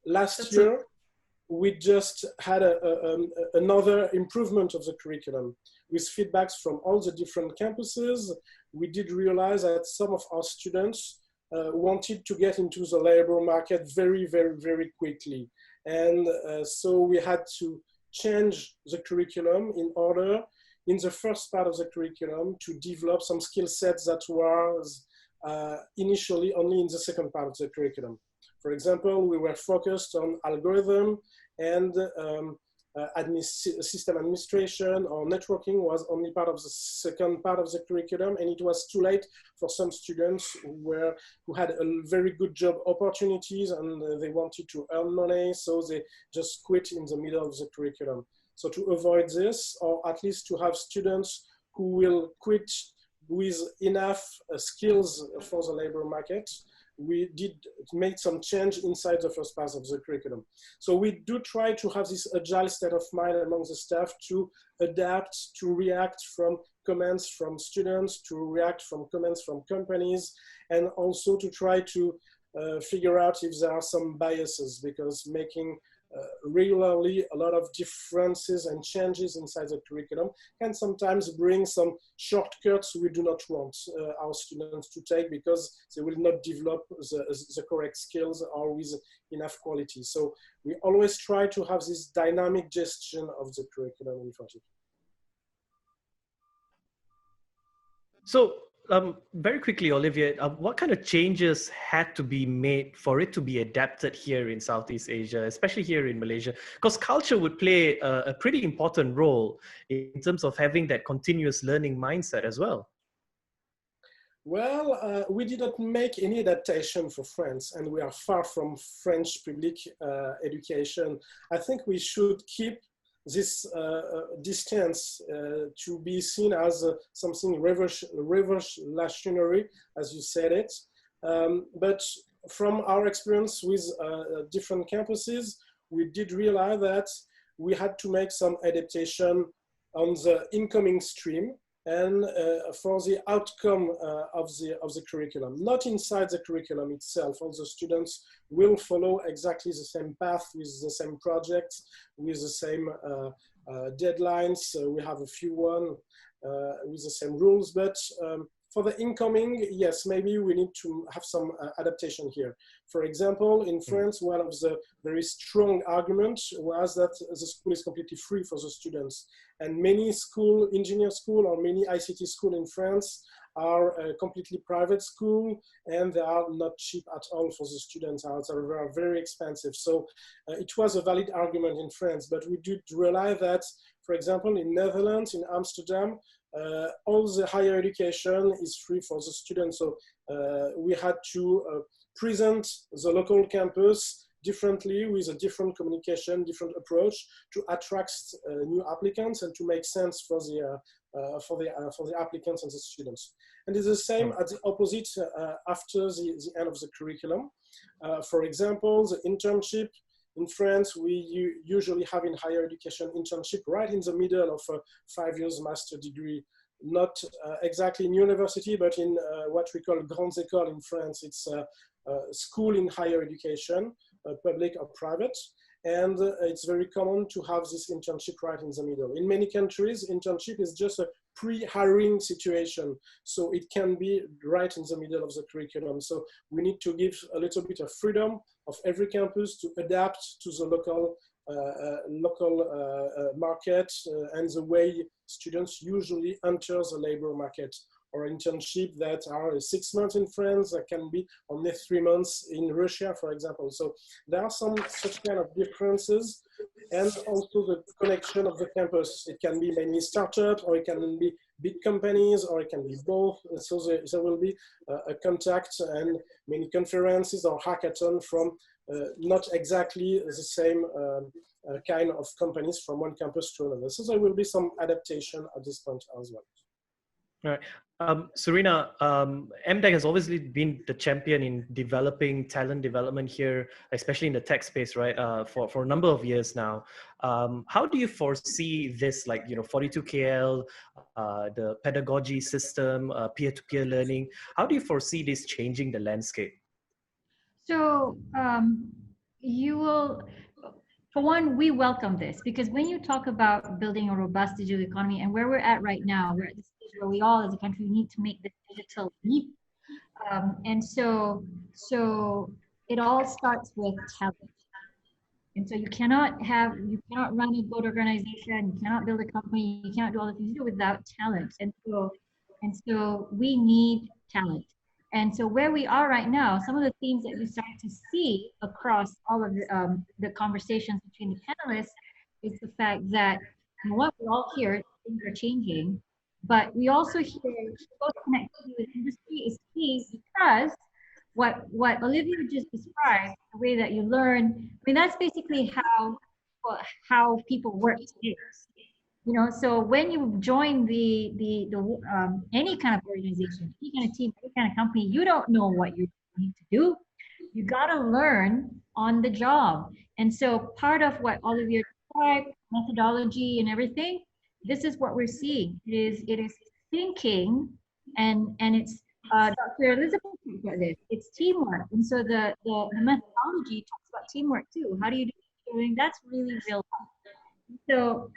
Last year, we just had another improvement of the curriculum. With feedbacks from all the different campuses, we did realize that some of our students wanted to get into the labor market very, very, very quickly. And so we had to change the curriculum in order, in the first part of the curriculum, to develop some skill sets that was initially only in the second part of the curriculum. For example, we were focused on algorithm and system administration or networking was only part of the second part of the curriculum, and it was too late for some students who had a very good job opportunities and they wanted to earn money, so they just quit in the middle of the curriculum. So to avoid this, or at least to have students who will quit with enough skills for the labor market, we did make some change inside the first part of the curriculum. So we do try to have this agile state of mind among the staff to adapt, to react from comments from students, to react from comments from companies, and also to try to figure out if there are some biases, because making regularly a lot of differences and changes inside the curriculum can sometimes bring some shortcuts we do not want our students to take, because they will not develop the correct skills or with enough quality. So we always try to have this dynamic gestion of the curriculum in 42. So very quickly, Olivier, what kind of changes had to be made for it to be adapted here in Southeast Asia, especially here in Malaysia? Because culture would play a pretty important role in terms of having that continuous learning mindset as well. Well, we did not make any adaptation for France, and we are far from French public education. I think we should keep this distance to be seen as something revolutionary, as you said it. But from our experience with different campuses, we did realize that we had to make some adaptation on the incoming stream and for the outcome of the curriculum, not inside the curriculum itself. All the students will follow exactly the same path with the same projects, with the same deadlines. We have a few one with the same rules, but for the incoming, yes, maybe we need to have some adaptation here. For example, in France, one of the very strong arguments was that the school is completely free for the students. And many school, engineer school or many ICT school in France are completely private school, and they are not cheap at all for the students. They are very expensive. So it was a valid argument in France, but we did realize that, for example, in Netherlands, in Amsterdam, all the higher education is free for the students. So we had to present the local campus differently with a different communication, different approach to attract new applicants and to make sense for the applicants and the students. And it's the same at the opposite after the end of the curriculum. For example, the internship. In France, we usually have in higher education internship right in the middle of a 5 years master degree, not exactly in university, but in what we call grandes écoles in France. It's a school in higher education, public or private. And it's very common to have this internship right in the middle. In many countries, internship is just a pre-hiring situation. So it can be right in the middle of the curriculum. So we need to give a little bit of freedom of every campus to adapt to the local market and the way students usually enter the labor market. Or internship that are 6 months in France, that can be only 3 months in Russia, for example. So there are some such kind of differences, and also the connection of the campus. It can be mainly startups, or it can be big companies, or it can be both. So there will be a contact and many conferences or hackathon from not exactly the same kind of companies from one campus to another. So there will be some adaptation at this point as well. All right. Serena, MDEC has obviously been the champion in developing talent development here, especially in the tech space, right? For a number of years now. How do you foresee this, like, 42KL, the pedagogy system, peer-to-peer learning? How do you foresee this changing the landscape? So you will, for one, we welcome this, because when you talk about building a robust digital economy and where we're at right now, we're at the stage where we all as a country need to make this digital leap. And so it all starts with talent. And so you cannot run a good organization, you cannot build a company, you cannot do all the things you do without talent. And so we need talent. And so where we are right now, some of the themes that we start to see across all of the conversations between the panelists is the fact that, you know what, we're all here, things are changing, but we also hear close connectivity with industry is key, because what Olivia just described, the way that you learn, I mean, that's basically how people work today. So when you join any kind of organization, any kind of team, any kind of company, you don't know what you need to do. You gotta learn on the job. And so part of what Olivia described, methodology and everything, this is what we're seeing. It is thinking, and it's Dr. Elizabeth talked about this. It's teamwork, and so the methodology talks about teamwork too. How do you do it? That's really real life. So,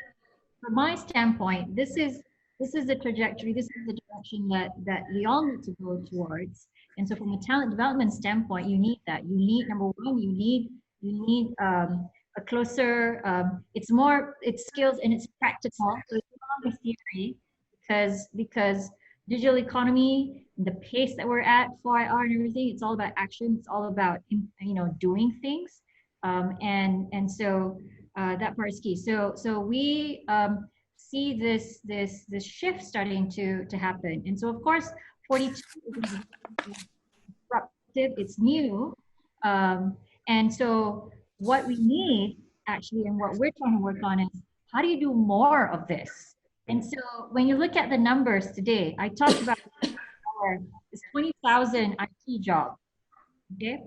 from my standpoint, this is the trajectory. This is the direction that we all need to go towards. And so, from a talent development standpoint, you need that. You need, number one, you need a closer. It's skills and it's practical. So it's no longer theory, because digital economy, the pace that we're at, 4IR and everything, it's all about action. It's all about doing things, and so that part is key. So we see this shift starting to happen, and so of course 42 is disruptive. It's new, and so what we need actually, and what we're trying to work on, is how do you do more of this? And so when you look at the numbers today, I talked about it's 20,000 IT jobs, okay?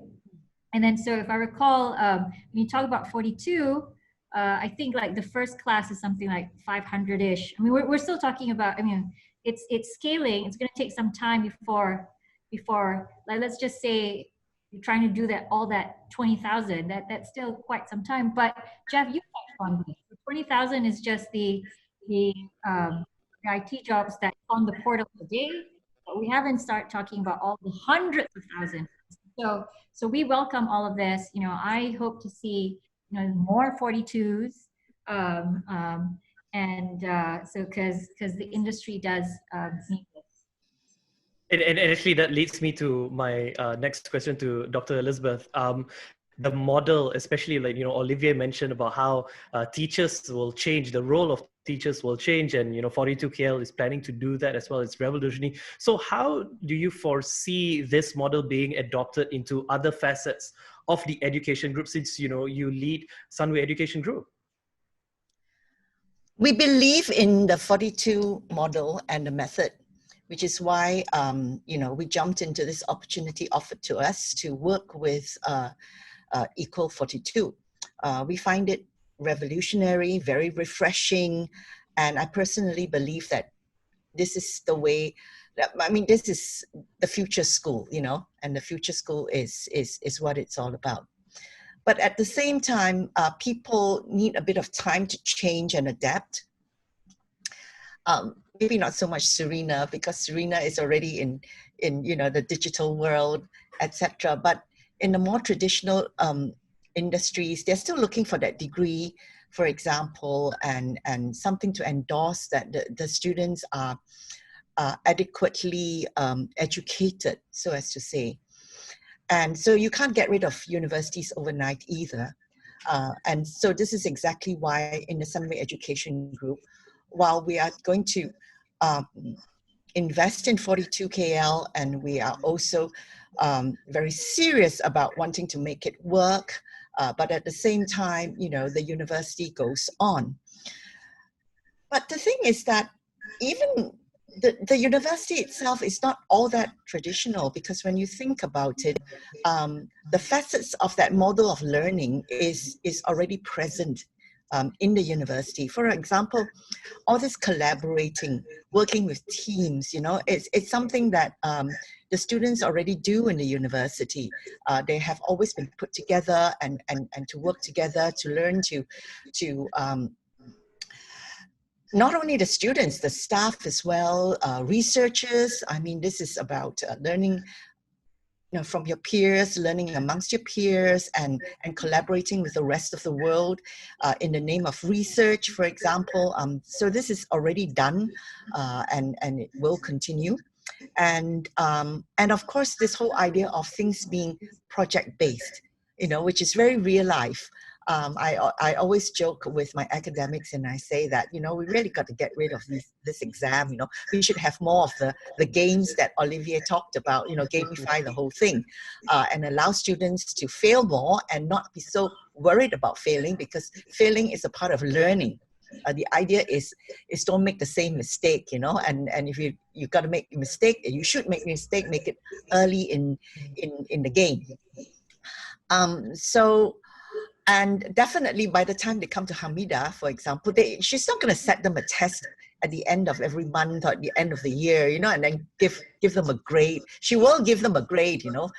And then so if I recall, when you talk about 42, I think like the first class is something like 500-ish. I mean, we're still talking about, I mean, it's scaling. It's going to take some time before like, let's just say you're trying to do that, all that 20,000, that's still quite some time. But Jeff, you touched on this. 20,000 is just the IT jobs that's on the portal today, but we haven't started talking about all the hundreds of thousands. So we welcome all of this. You know, I hope to see, you know, more 42s, so because the industry does need this. And actually, that leads me to my next question to Dr. Elizabeth. The model, especially like, you know, Olivier mentioned about how teachers will change, the role of teachers will change, and, you know, 42KL is planning to do that as well. It's revolutionary. So how do you foresee this model being adopted into other facets of the education group, since, you know, you lead Sunway Education Group? We believe in the 42 model and the method, which is why you know, we jumped into this opportunity offered to us to work with Equal 42. We find it revolutionary, very refreshing, and I personally believe that this is the way. I mean, this is the future school, you know, and the future school is what it's all about. But at the same time, people need a bit of time to change and adapt. Maybe not so much Serena, because Serena is already in you know, the digital world, etc. But in the more traditional industries, they're still looking for that degree, for example, and something to endorse that the students are adequately educated, so as to say. And so you can't get rid of universities overnight either. And so this is exactly why in the Sunway Education Group, while we are going to invest in 42KL, and we are also very serious about wanting to make it work, but at the same time, you know, the university goes on. But the thing is that even the university itself is not all that traditional, because when you think about it, the facets of that model of learning is already present in the university. For example, all this collaborating, working with teams, you know, it's something that the students already do in the university. They have always been put together and to work together, to learn to not only the students, the staff as well, researchers. I mean, this is about learning, you know, from your peers, learning amongst your peers, and collaborating with the rest of the world in the name of research, for example. So this is already done, and it will continue. And of course, this whole idea of things being project-based, you know, which is very real life. I always joke with my academics, and I say that, you know, we really got to get rid of this exam. You know, we should have more of the games that Olivier talked about, you know, gamify the whole thing, and allow students to fail more and not be so worried about failing, because failing is a part of learning. The idea is don't make the same mistake, you know, and if you got to make a mistake, you should make a mistake, make it early in the game. And definitely by the time they come to Hamida, for example, she's not going to set them a test at the end of every month or at the end of the year, you know, and then give them a grade. She will give them a grade, you know,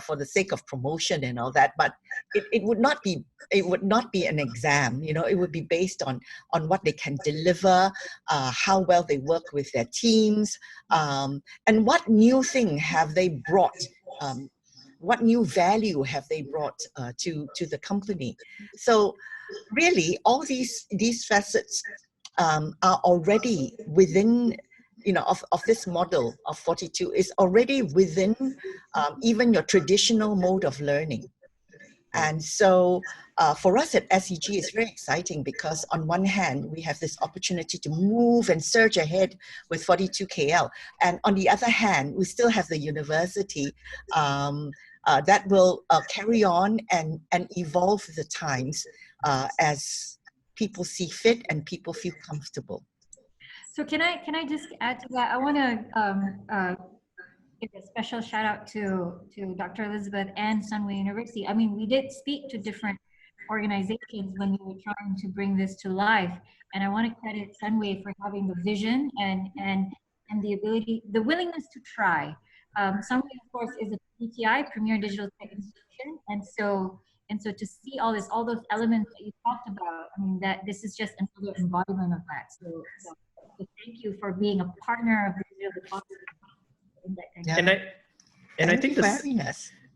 for the sake of promotion and all that. But it would not be an exam, you know. It would be based on what they can deliver, how well they work with their teams, and what new thing have they brought. What new value have they brought to the company? So really, all these facets are already within, you know, of this model of 42, is already within even your traditional mode of learning. And so for us at SEG, it's very exciting, because on one hand, we have this opportunity to move and surge ahead with 42KL. And on the other hand, we still have the university that will carry on and evolve with the times as people see fit and people feel comfortable. So can I just add to that? I want to give a special shout out to Dr. Elizabeth and Sunway University. I mean, we did speak to different organizations when we were trying to bring this to life, and I want to credit Sunway for having the vision and the ability, the willingness to try. Sunway, of course, is a PTI, Premier Digital Tech Institution, and so to see all those elements that you talked about, I mean, that this is just another embodiment of that. So thank you for being a partner of the digital deposit. And I think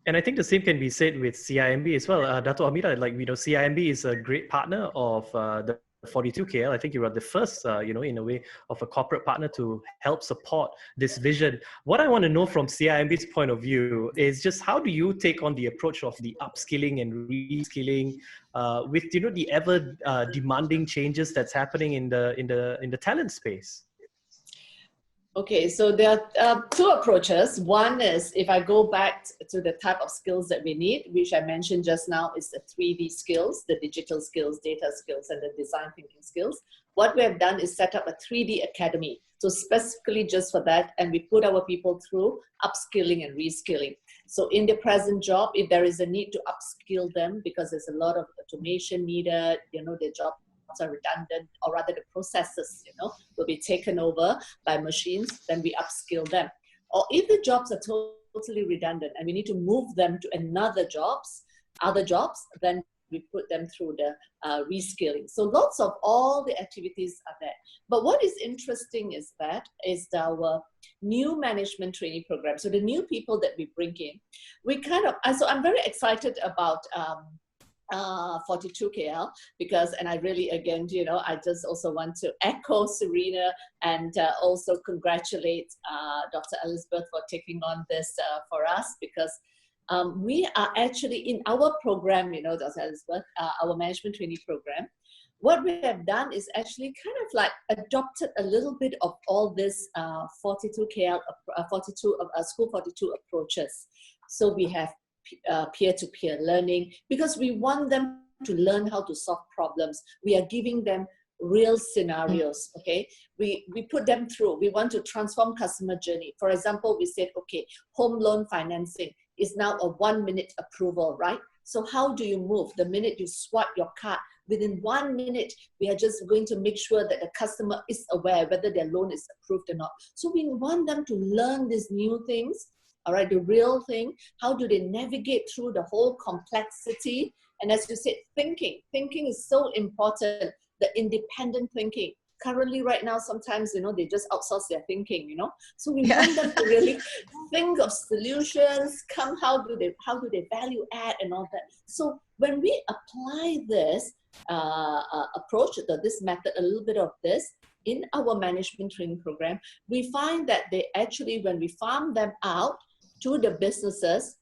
and I think the same can be said with CIMB as well. Dato' Amira, like, CIMB is a great partner of the 42KL. I think you are the first, in a way, of a corporate partner to help support this vision. What I want to know from CIMB's point of view is just how do you take on the approach of the upskilling and reskilling with, the ever demanding changes that's happening in the talent space? Okay, so there are two approaches. One is, if I go back to the type of skills that we need, which I mentioned just now, is the 3D skills, the digital skills, data skills, and the design thinking skills. What we have done is set up a 3D academy, so specifically just for that, and we put our people through upskilling and reskilling. So in the present job, if there is a need to upskill them because there's a lot of automation needed, their job are redundant, or rather the processes, will be taken over by machines, then we upskill them. Or if the jobs are totally redundant and we need to move them to other jobs, then we put them through the reskilling. So lots of all the activities are there. But what is interesting is our new management training program. So the new people that we bring in, so I'm very excited about 42KL because, and I really, again, I just also want to echo Serena and also congratulate Dr. Elizabeth for taking on this for us, because we are actually in our program, Dr. Elizabeth, our management training program. What we have done is actually kind of like adopted a little bit of all this 42KL, School 42 approaches. So we have peer-to-peer learning, because we want them to learn how to solve problems. We are giving them real scenarios, okay? We put them through. We want to transform customer journey. For example, we said, okay, home loan financing is now a 1-minute approval, right? So how do you move? The minute you swipe your card, within 1 minute, we are just going to make sure that the customer is aware whether their loan is approved or not. So we want them to learn these new things. All right, the real thing, how do they navigate through the whole complexity? And as you said, thinking is so important, the independent thinking. Currently, right now, sometimes, they just outsource their thinking, So we want them to really think of solutions, how do they value add and all that. So when we apply this approach, this method, a little bit of this, in our management training program, we find that they actually, when we farm them out to the businesses,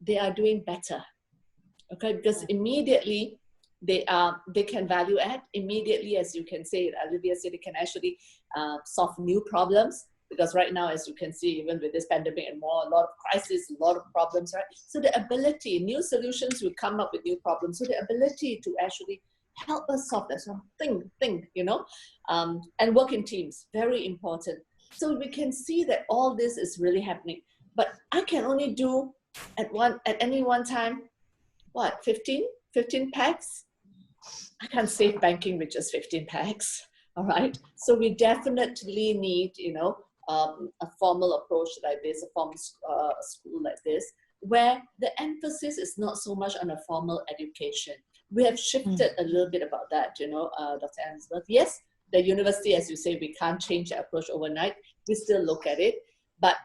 they are doing better, okay? Because immediately they can value add. Immediately, as you can say, Olivia said, they can actually solve new problems, because right now, as you can see, even with this pandemic and more, a lot of crises, a lot of problems, right? So the ability, new solutions will come up with new problems. So the ability to actually help us solve that, so think, and work in teams, very important. So we can see that all this is really happening. But I can only do at any one time, 15 packs? I can't save banking with just 15 packs, all right? So we definitely need, a formal approach like this, a formal school like this, where the emphasis is not so much on a formal education. We have shifted a little bit about that, Dr. Elizabeth. Yes, the university, as you say, we can't change the approach overnight. We still look at it, but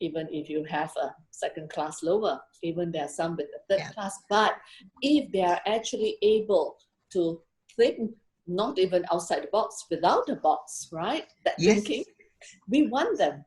even if you have a second class lower, even there are some with a third class, but if they are actually able to think not even outside the box, without the box, right? That thinking, we want them,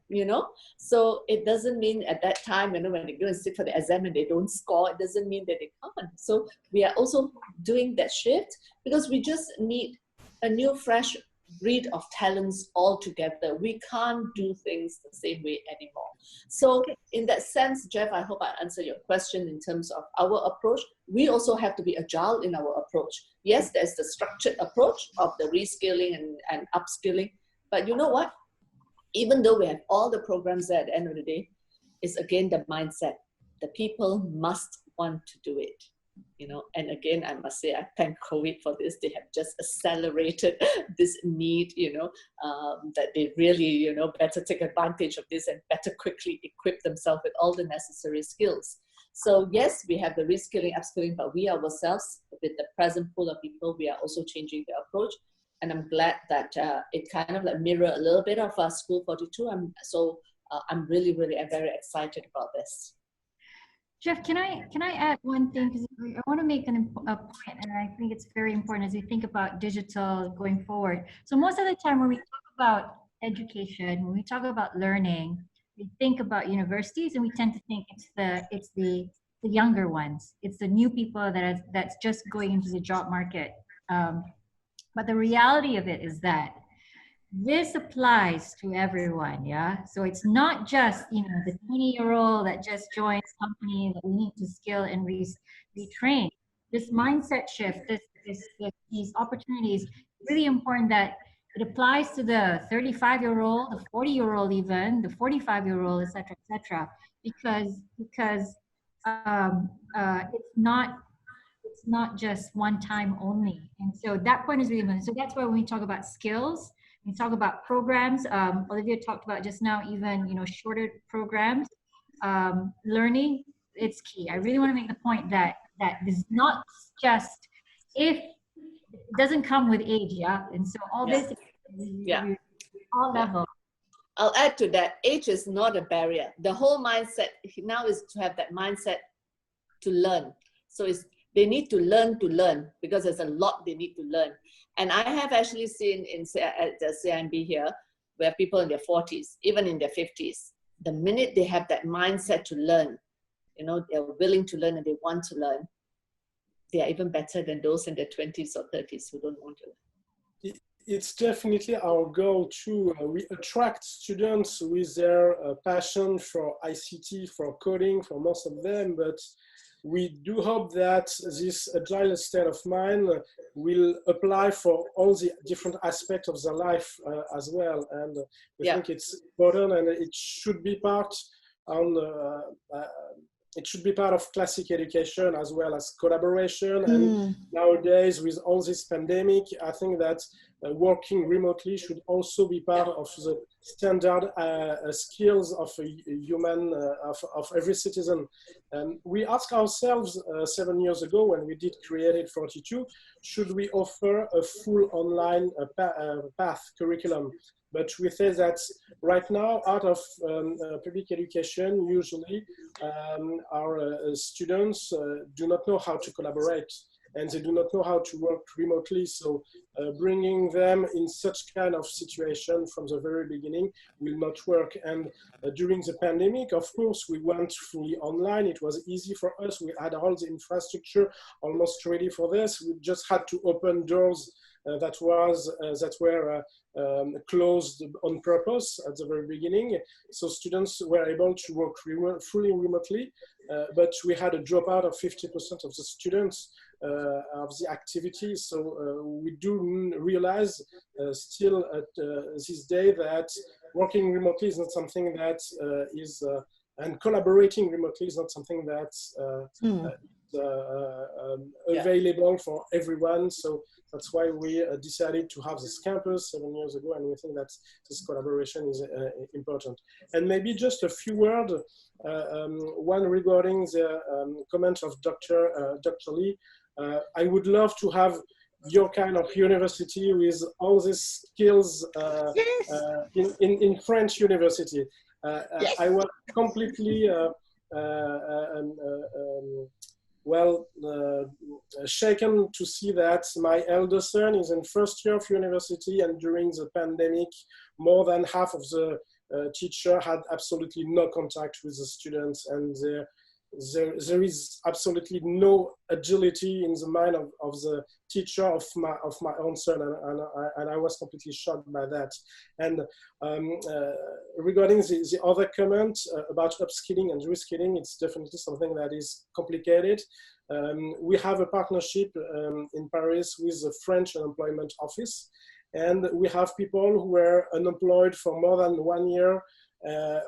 So it doesn't mean at that time, when they go and sit for the exam and they don't score, it doesn't mean that they can't. So we are also doing that shift, because we just need a new, fresh breed of talents all together. We can't do things the same way anymore. So in that sense, Jeff, I hope I answer your question in terms of our approach. We also have to be agile in our approach. Yes, there's the structured approach of the reskilling and upskilling, but you know what? Even though we have all the programs there at the end of the day, it's again the mindset. The people must want to do it. You know, and again, I must say, I thank COVID for this. They have just accelerated this need, you know, that they really, you know, better take advantage of this and better quickly equip themselves with all the necessary skills. So yes, we have the reskilling, upskilling, but we ourselves, with the present pool of people, we are also changing the approach. And I'm glad that it kind of like mirror a little bit of School 42. I'm really, really very excited about this. Jeff, can I add one thing? Because I want to make a point, and I think it's very important as we think about digital going forward. So most of the time when we talk about education, when we talk about learning, we think about universities, and we tend to think it's the younger ones. It's the new people that's just going into the job market. But the reality of it is that this applies to everyone, yeah? So it's not just, you know, the 20-year-old that just joins company that we need to skill and retrain. This mindset shift, these opportunities, really important that it applies to the 35-year-old, the 40-year-old even, the 45-year-old, et cetera, because it's not just one time only. And so that point is really important. So that's why when we talk about skills, we talk about programs, Olivia talked about just now, even, you know, shorter programs, learning, it's key. I really want to make the point that is not just if it doesn't come with age, yeah? And so all this, all levels. I'll add to that, age is not a barrier. The whole mindset now is to have that mindset to learn. So they need to learn because there's a lot they need to learn. And I have actually seen at the CIMB here, where people in their 40s, even in their 50s, the minute they have that mindset to learn, you know, they're willing to learn and they want to learn, they are even better than those in their 20s or 30s who don't want to learn. It's definitely our goal to we attract students with their passion for ICT, for coding, for most of them, but we do hope that this agile state of mind will apply for all the different aspects of their life as well. And we think it's important, and it should be part of classic education as well as collaboration. And nowadays, with all this pandemic, I think that working remotely should also be part of the standard skills of a human, of every citizen. And we asked ourselves 7 years ago when we did Created 42, should we offer a full online path curriculum? But we say that right now, out of public education, usually our students do not know how to collaborate, and they do not know how to work remotely. So bringing them in such kind of situation from the very beginning will not work. And during the pandemic, of course, we went fully online. It was easy for us. We had all the infrastructure almost ready for this. We just had to open doors that were closed on purpose at the very beginning. So students were able to work fully remotely, but we had a dropout of 50% of the students of the activity. So we do realize still at this day that working remotely is not something that and collaborating remotely is not something that's available for everyone. So that's why we decided to have this campus 7 years ago, and we think that this collaboration is important. And maybe just a few words, one regarding the comment of Dr. Lee. I would love to have your kind of university with all these skills in French university. I was completely shaken to see that my elder son is in first year of university, and during the pandemic, more than half of the teacher had absolutely no contact with the students, and there is absolutely no agility in the mind of the teacher of my own son, and I was completely shocked by that. And regarding the other comment about upskilling and reskilling, it's definitely something that is complicated. We have a partnership in Paris with the French Unemployment Office, and we have people who were unemployed for more than 1 year,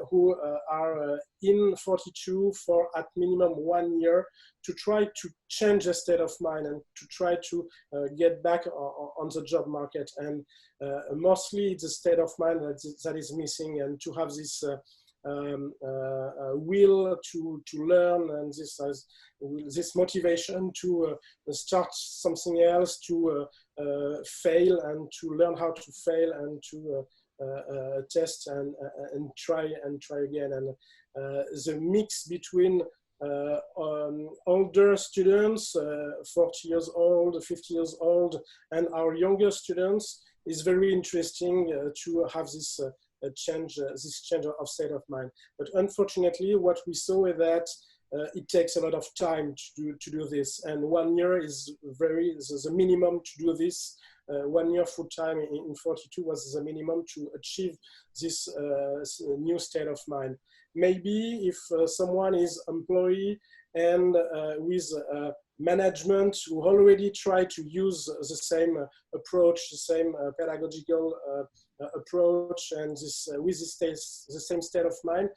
who are in 42 for at minimum 1 year, to try to change their state of mind and to try to get back on the job market. And mostly it's a state of mind that is missing, and to have this will to learn, and this motivation to start something else, to fail and to learn how to fail, and to test and try again. And the mix between older students, 40 years old, 50 years old, and our younger students is very interesting to have this change of state of mind. But unfortunately, what we saw is that it takes a lot of time to do this, and 1 year is the minimum to do this. 1 year full time in 42 was the minimum to achieve this new state of mind. Maybe if someone is employee and with management who already try to use the same approach, the same pedagogical approach, and with the same state of mind,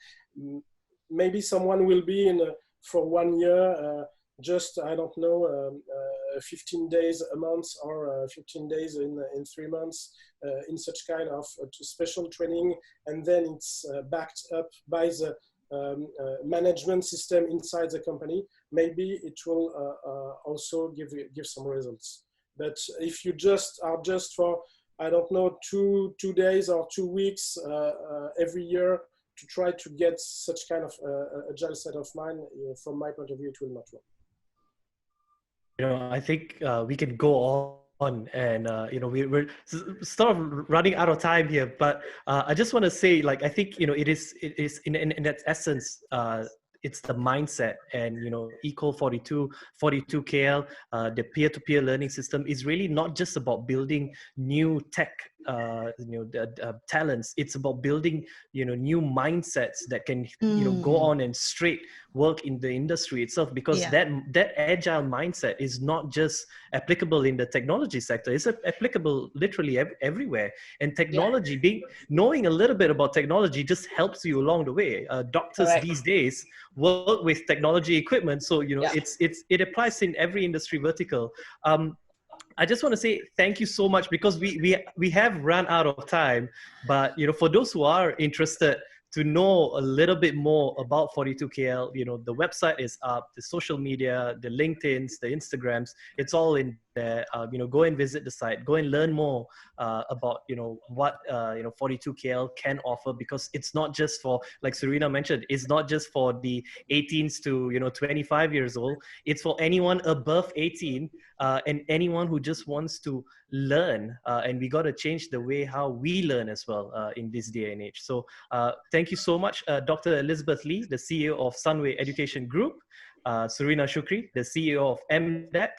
maybe someone will be in for 1 year, just, I don't know, 15 days a month, or 15 days in 3 months, in such kind of special training, and then it's backed up by the management system inside the company. Maybe it will also give some results. But if you are just for, I don't know, two days or 2 weeks every year to try to get such kind of agile set of mind, from my point of view, it will not work. I think we can go on, and we're sort of running out of time here. But I just want to say, like, I think it is in its essence, it's the mindset, and Equal 42 KL, the peer-to-peer learning system is really not just about building new tech talents. It's about building new mindsets that can go on and straight work in the industry itself, because that agile mindset is not just applicable in the technology sector. It's applicable literally everywhere. And technology, knowing a little bit about technology just helps you along the way. Doctors these days work with technology equipment, so it applies in every industry vertical. I just want to say thank you so much, because we have run out of time. But for those who are interested to know a little bit more about 42KL, the website is up, the social media, the LinkedIns, the Instagrams, it's all in there. Go and visit the site, go and learn more about what 42KL can offer, because it's not just for, like Serena mentioned, it's not just for the 18s to 25 years old. It's for anyone above 18 and anyone who just wants to learn, and we got to change the way how we learn as well in this day and age. So thank you so much, Dr. Elizabeth Lee, the CEO of Sunway Education Group, Serena Shukri, the CEO of MDEC,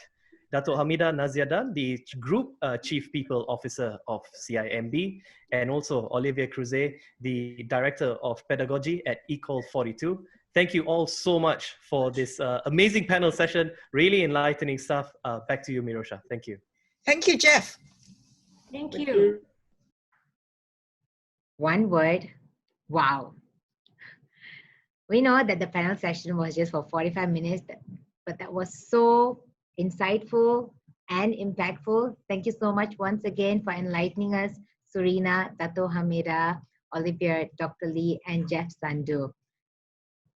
Dato' Hamida Naziadan, the Group Chief People Officer of CIMB, and also Olivier Cruzet, the Director of Pedagogy at Equal 42. Thank you all so much for this amazing panel session, really enlightening stuff. Back to you, Mirosha. Thank you. Thank you, Jeff. Thank you. One word, wow. We know that the panel session was just for 45 minutes, but that was so insightful and impactful. Thank you so much once again for enlightening us, Serena, Dato' Hamida, Olivier, Dr. Lee, and Jeff Sandu.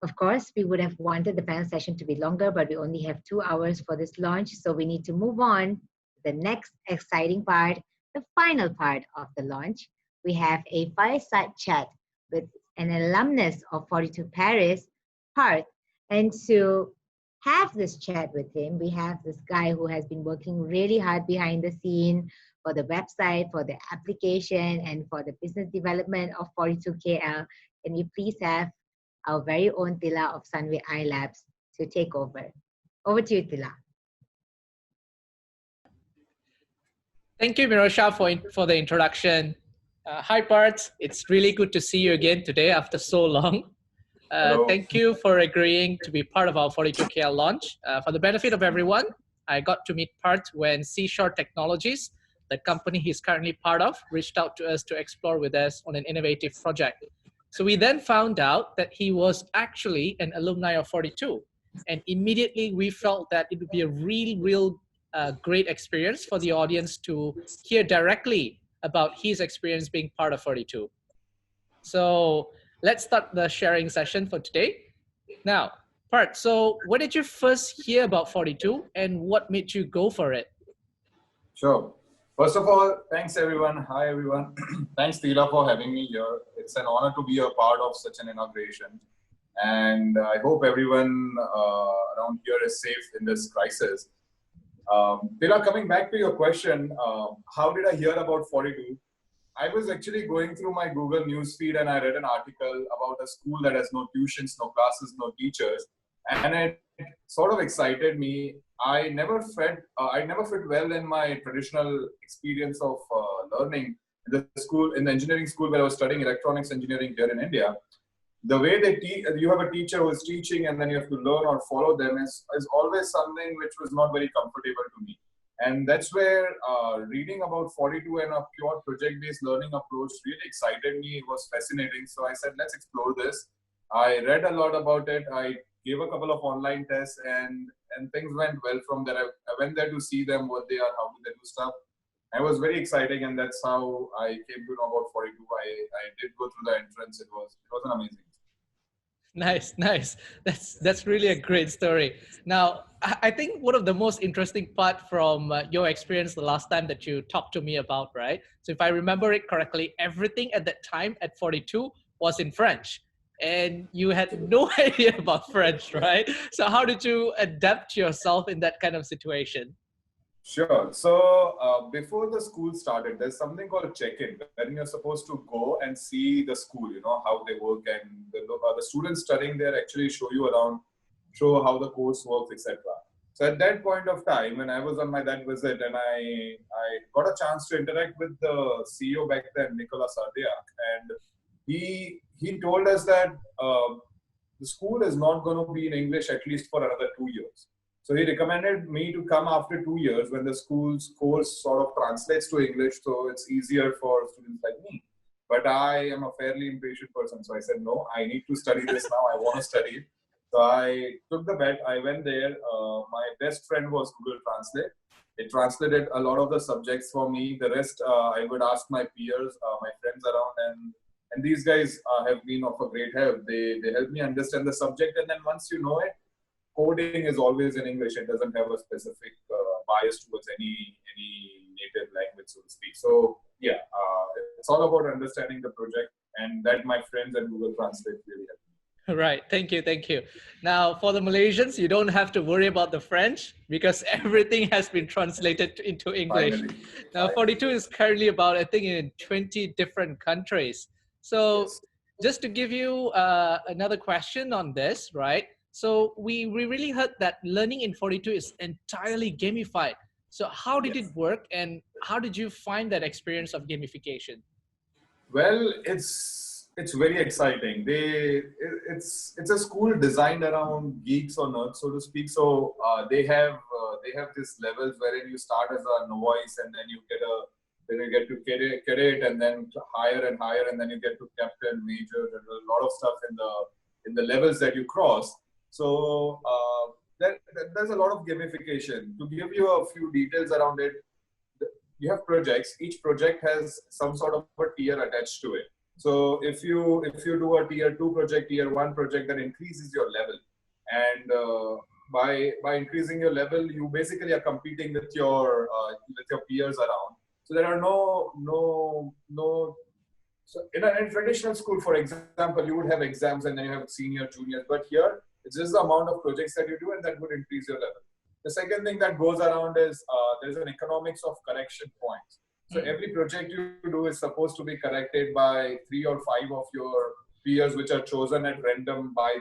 Of course, we would have wanted the panel session to be longer, but we only have 2 hours for this launch, so we need to move on to the next exciting part, the final part of the launch. We have a fireside chat with an alumnus of 42 Paris, Parth, and to have this chat with him, we have this guy who has been working really hard behind the scene for the website, for the application, and for the business development of 42KL. Can we please have our very own Tila of Sunway iLabs, to take over. Over to you, Tila. Thank you, Mirosha, for the introduction. Hi, Parth. It's really good to see you again today after so long. Thank you for agreeing to be part of our 42KL launch. For the benefit of everyone, I got to meet Parth when Seashore Technologies, the company he's currently part of, reached out to us to explore with us on an innovative project. So we then found out that he was actually an alumni of 42. And immediately we felt that it would be a real great experience for the audience to hear directly about his experience being part of 42. So let's start the sharing session for today. Now, Parth, so when did you first hear about 42 and what made you go for it? Sure. First of all, thanks everyone. Hi everyone. Thanks Tila for having me here. It's an honor to be a part of such an inauguration. And I hope everyone around here is safe in this crisis. Tila, coming back to your question, how did I hear about 42? I was actually going through my Google newsfeed and I read an article about a school that has no tuitions, no classes, no teachers. And it sort of excited me. I never felt well in my traditional experience of learning in the engineering school where I was studying electronics engineering here in India. The way they teach, you have a teacher who is teaching and then you have to learn or follow them is always something which was not very comfortable to me. And that's where reading about 42 and a pure project-based learning approach really excited me. It was fascinating. So I said, let's explore this. I read a lot about it. I gave a couple of online tests and things went well from there. I went there to see them, what they are, how do they do stuff. It was very exciting, and that's how I came to know about 42. I did go through the entrance. It was an amazing. Nice. That's really a great story. Now, I think one of the most interesting part from your experience the last time that you talked to me about, right? So if I remember it correctly, everything at that time at 42 was in French. And you had no idea about French, right? So how did you adapt yourself in that kind of situation? Sure. So before the school started, there's something called check-in, when you're supposed to go and see the school, how they work, and the students studying there actually show you around, show how the course works, etc. So at that point of time, when I was on that visit, and I got a chance to interact with the CEO back then, Nicolas Sardiac, and he told us that the school is not going to be in English at least for another 2 years. So he recommended me to come after 2 years when the school's course sort of translates to English, so it's easier for students like me. But I am a fairly impatient person, so I said, no, I need to study this now. I want to study it. So I took the bet. I went there. My best friend was Google Translate. It translated a lot of the subjects for me. The rest, I would ask my peers, my friends around, and these guys have been of a great help. They help me understand the subject, and then once you know it, coding is always in English. It doesn't have a specific bias towards any native language, so to speak. So yeah, it's all about understanding the project, and that my friends and Google Translate really help me. Right. Thank you. Now, for the Malaysians, you don't have to worry about the French because everything has been translated into English. Finally. Now, 42 is currently about, I think, in 20 different countries. So just to give you another question on this, right? So we really heard that learning in 42 is entirely gamified. So how did it work, and how did you find that experience of gamification? Well, it's very exciting. It's a school designed around geeks or nerds, so to speak. So they have these levels wherein you start as a novice, and then you get to cadet, and then higher and higher, and then you get to captain, major. There's a lot of stuff in the levels that you cross. So there's a lot of gamification. To give you a few details around it, you have projects. Each project has some sort of a tier attached to it. So if you do a tier 2 project, tier 1 project, that increases your level. And by increasing your level, you basically are competing with your peers around. So there are no. So in a traditional school, for example, you would have exams and then you have senior, juniors. But here, it's just the amount of projects that you do, and that would increase your level. The second thing that goes around is there's an economics of correction points. So every project you do is supposed to be corrected by 3 or 5 of your peers which are chosen at random by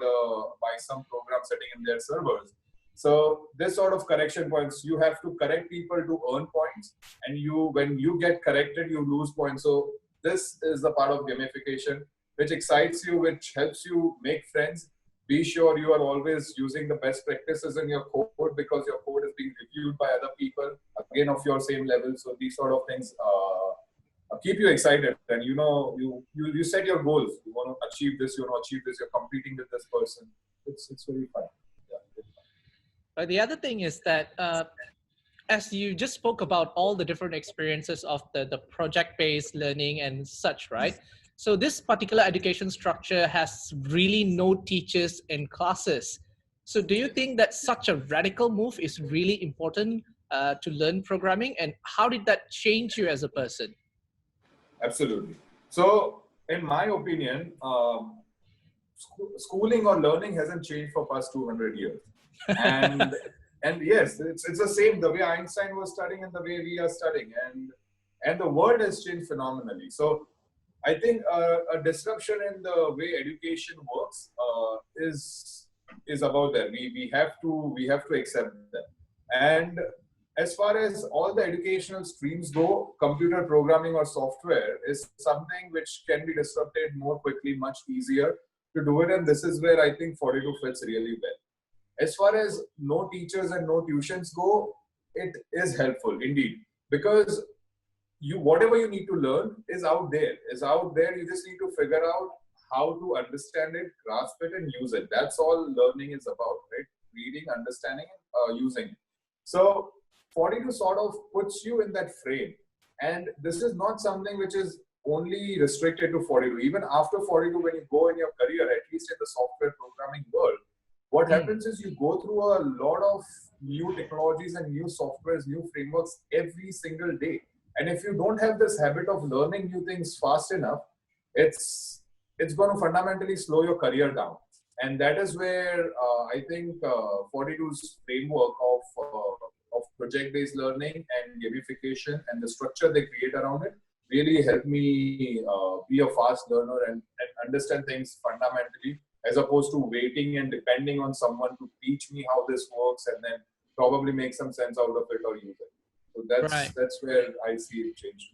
some program setting in their servers. So this sort of correction points, you have to correct people to earn points, and when you get corrected, you lose points. So this is the part of gamification which excites you, which helps you make friends. Be sure you are always using the best practices in your code, because your code is being reviewed by other people, again, of your same level. So these sort of things keep you excited, and you set your goals. You want to achieve this, you want to achieve this, you're competing with this person. It's very fun. Yeah. The other thing is that as you just spoke about all the different experiences of the project-based learning and such, right? So this particular education structure has really no teachers in classes. So do you think that such a radical move is really important to learn programming, and how did that change you as a person? Absolutely. So in my opinion, schooling or learning hasn't changed for past 200 years. And and yes, it's the same, the way Einstein was studying and the way we are studying, and the world has changed phenomenally. So I think a disruption in the way education works is about that. We have to accept that. And as far as all the educational streams go, computer programming or software is something which can be disrupted more quickly, much easier to do it. And this is where I think 42 fits really well. As far as no teachers and no tuitions go, it is helpful indeed, because whatever you need to learn is out there. You just need to figure out how to understand it, grasp it, and use it. That's all learning is about, right? Reading, understanding, using it. So 42 sort of puts you in that frame. And this is not something which is only restricted to 42. Even after 42, when you go in your career, at least in the software programming world, what happens is you go through a lot of new technologies and new softwares, new frameworks every single day. And if you don't have this habit of learning new things fast enough, it's going to fundamentally slow your career down. And that is where I think 42's framework of project-based learning and gamification and the structure they create around it really helped me be a fast learner and understand things fundamentally, as opposed to waiting and depending on someone to teach me how this works and then probably make some sense out of it or use it. So that's where I see it change.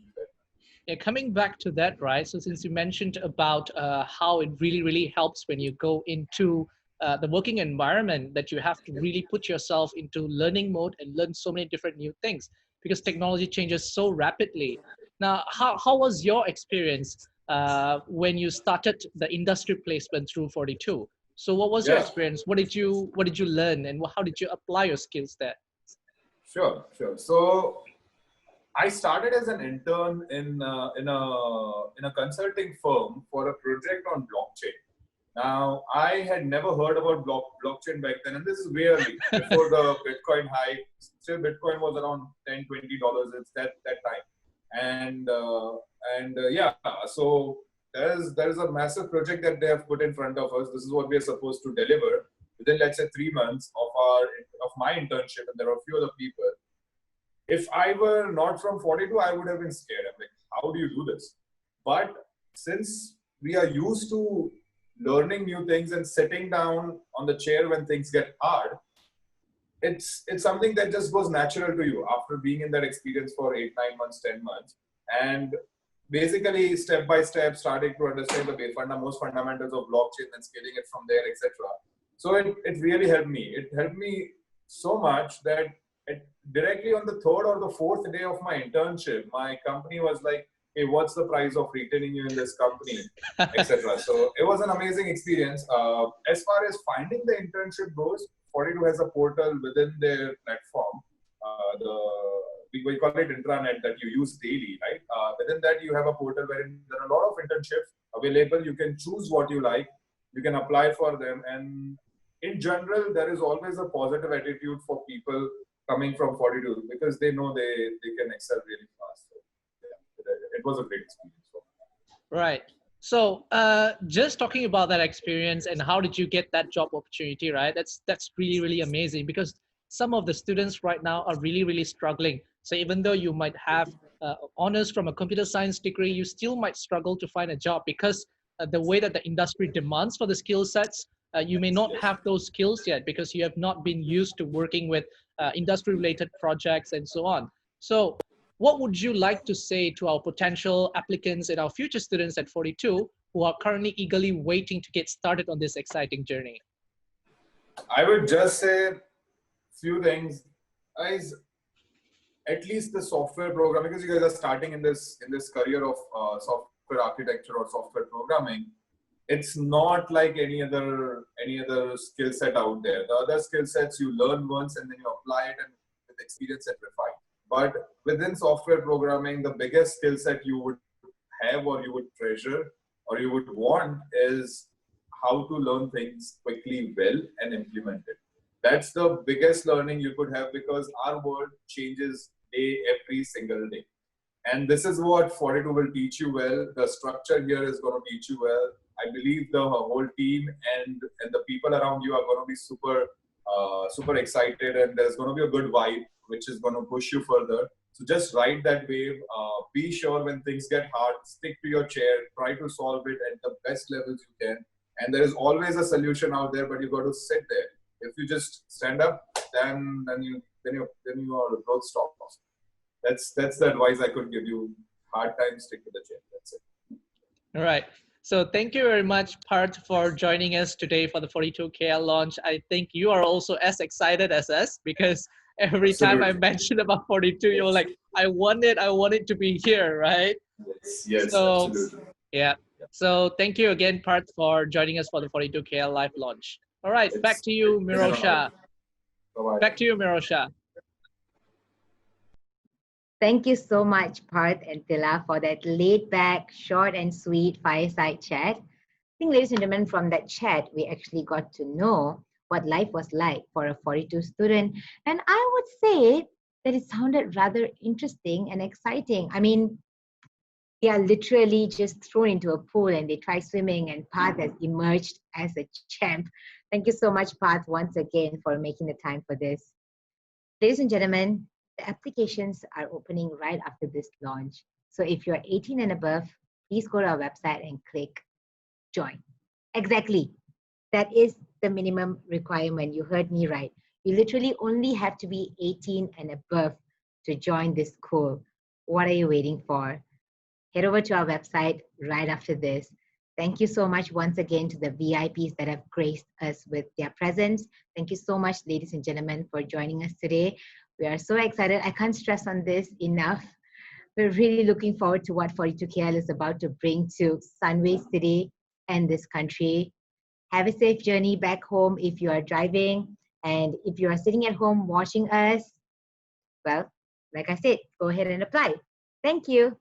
Yeah, coming back to that, right? So since you mentioned about how it really helps when you go into the working environment, that you have to really put yourself into learning mode and learn so many different new things, because technology changes so rapidly. Now, how was your experience when you started the industry placement through 42? So what was your experience? What did you learn, and how did you apply your skills there? Sure. So I started as an intern in a consulting firm for a project on blockchain. Now, I had never heard about blockchain back then, and this is way early, before the Bitcoin hype. Still, Bitcoin was around $10, $20. It's that time, and yeah. So there is a massive project that they have put in front of us. This is what we are supposed to deliver within, let's say, 3 months of my internship, and there are a few other people. If I were not from 42, I would have been scared. I'm like, how do you do this? But since we are used to learning new things and sitting down on the chair when things get hard, it's something that just goes natural to you after being in that experience for 8, 9 months, 10 months. And basically, step by step, starting to understand the most fundamentals of blockchain and scaling it from there, etc. So it really helped me. It helped me so much that directly on the 3rd or the 4th day of my internship, my company was like, hey, what's the price of retaining you in this company, etc. So it was an amazing experience. As far as finding the internship goes, 42 has a portal within their platform. We call it intranet, that you use daily, right? Within that, you have a portal wherein there are a lot of internships available. You can choose what you like. You can apply for them. And in general, there is always a positive attitude for people coming from 42, because they know they can excel really fast. So, yeah, it was a great experience. Right. So just talking about that experience and how did you get that job opportunity, right? That's really amazing, because some of the students right now are really struggling. So even though you might have honors from a computer science degree, you still might struggle to find a job, because the way that the industry demands for the skill sets. You may not have those skills yet because you have not been used to working with industry-related projects and so on. So what would you like to say to our potential applicants and our future students at 42 who are currently eagerly waiting to get started on this exciting journey? I would just say few things. Guys, at least the software programming, because you guys are starting in this career of software architecture or software programming, it's not like any other skill set out there. The other skill sets you learn once and then you apply it and with experience and refine. But within software programming, the biggest skill set you would have or you would treasure or you would want is how to learn things quickly, well, and implement it. That's the biggest learning you could have, because our world changes every single day. And this is what 42 will teach you well. The structure here is going to teach you well. I believe the whole team and the people around you are going to be super excited, and there's going to be a good vibe, which is going to push you further. So just ride that wave. Be sure when things get hard, stick to your chair, try to solve it at the best levels you can. And there is always a solution out there, but you got to sit there. If you just stand up, then your growth stops. That's the advice I could give you. Hard time, stick to the chair. That's it. All right. So thank you very much, Parth, for joining us today for the 42KL launch. I think you are also as excited as us, because every time I mention about 42, you're like, I want it to be here, right? Yes, so, absolutely. Yeah. So thank you again, Parth, for joining us for the 42KL live launch. All right, back to you, Mirosha. Back to you, Mirosha. Thank you so much, Parth and Tila, for that laid-back, short and sweet fireside chat. I think, ladies and gentlemen, from that chat, we actually got to know what life was like for a 42 student. And I would say that it sounded rather interesting and exciting. I mean, they are literally just thrown into a pool and they try swimming, and Parth has emerged as a champ. Thank you so much, Parth, once again for making the time for this. Ladies and gentlemen, the applications are opening right after this launch. So if you're 18 and above, please go to our website and click join. Exactly. That is the minimum requirement. You heard me right. You literally only have to be 18 and above to join this school. What are you waiting for? Head over to our website right after this. Thank you so much once again to the VIPs that have graced us with their presence. Thank you so much, ladies and gentlemen, for joining us today. We are so excited. I can't stress on this enough. We're really looking forward to what 42KL is about to bring to Sunway City and this country. Have a safe journey back home if you are driving. And if you are sitting at home watching us, well, like I said, go ahead and apply. Thank you.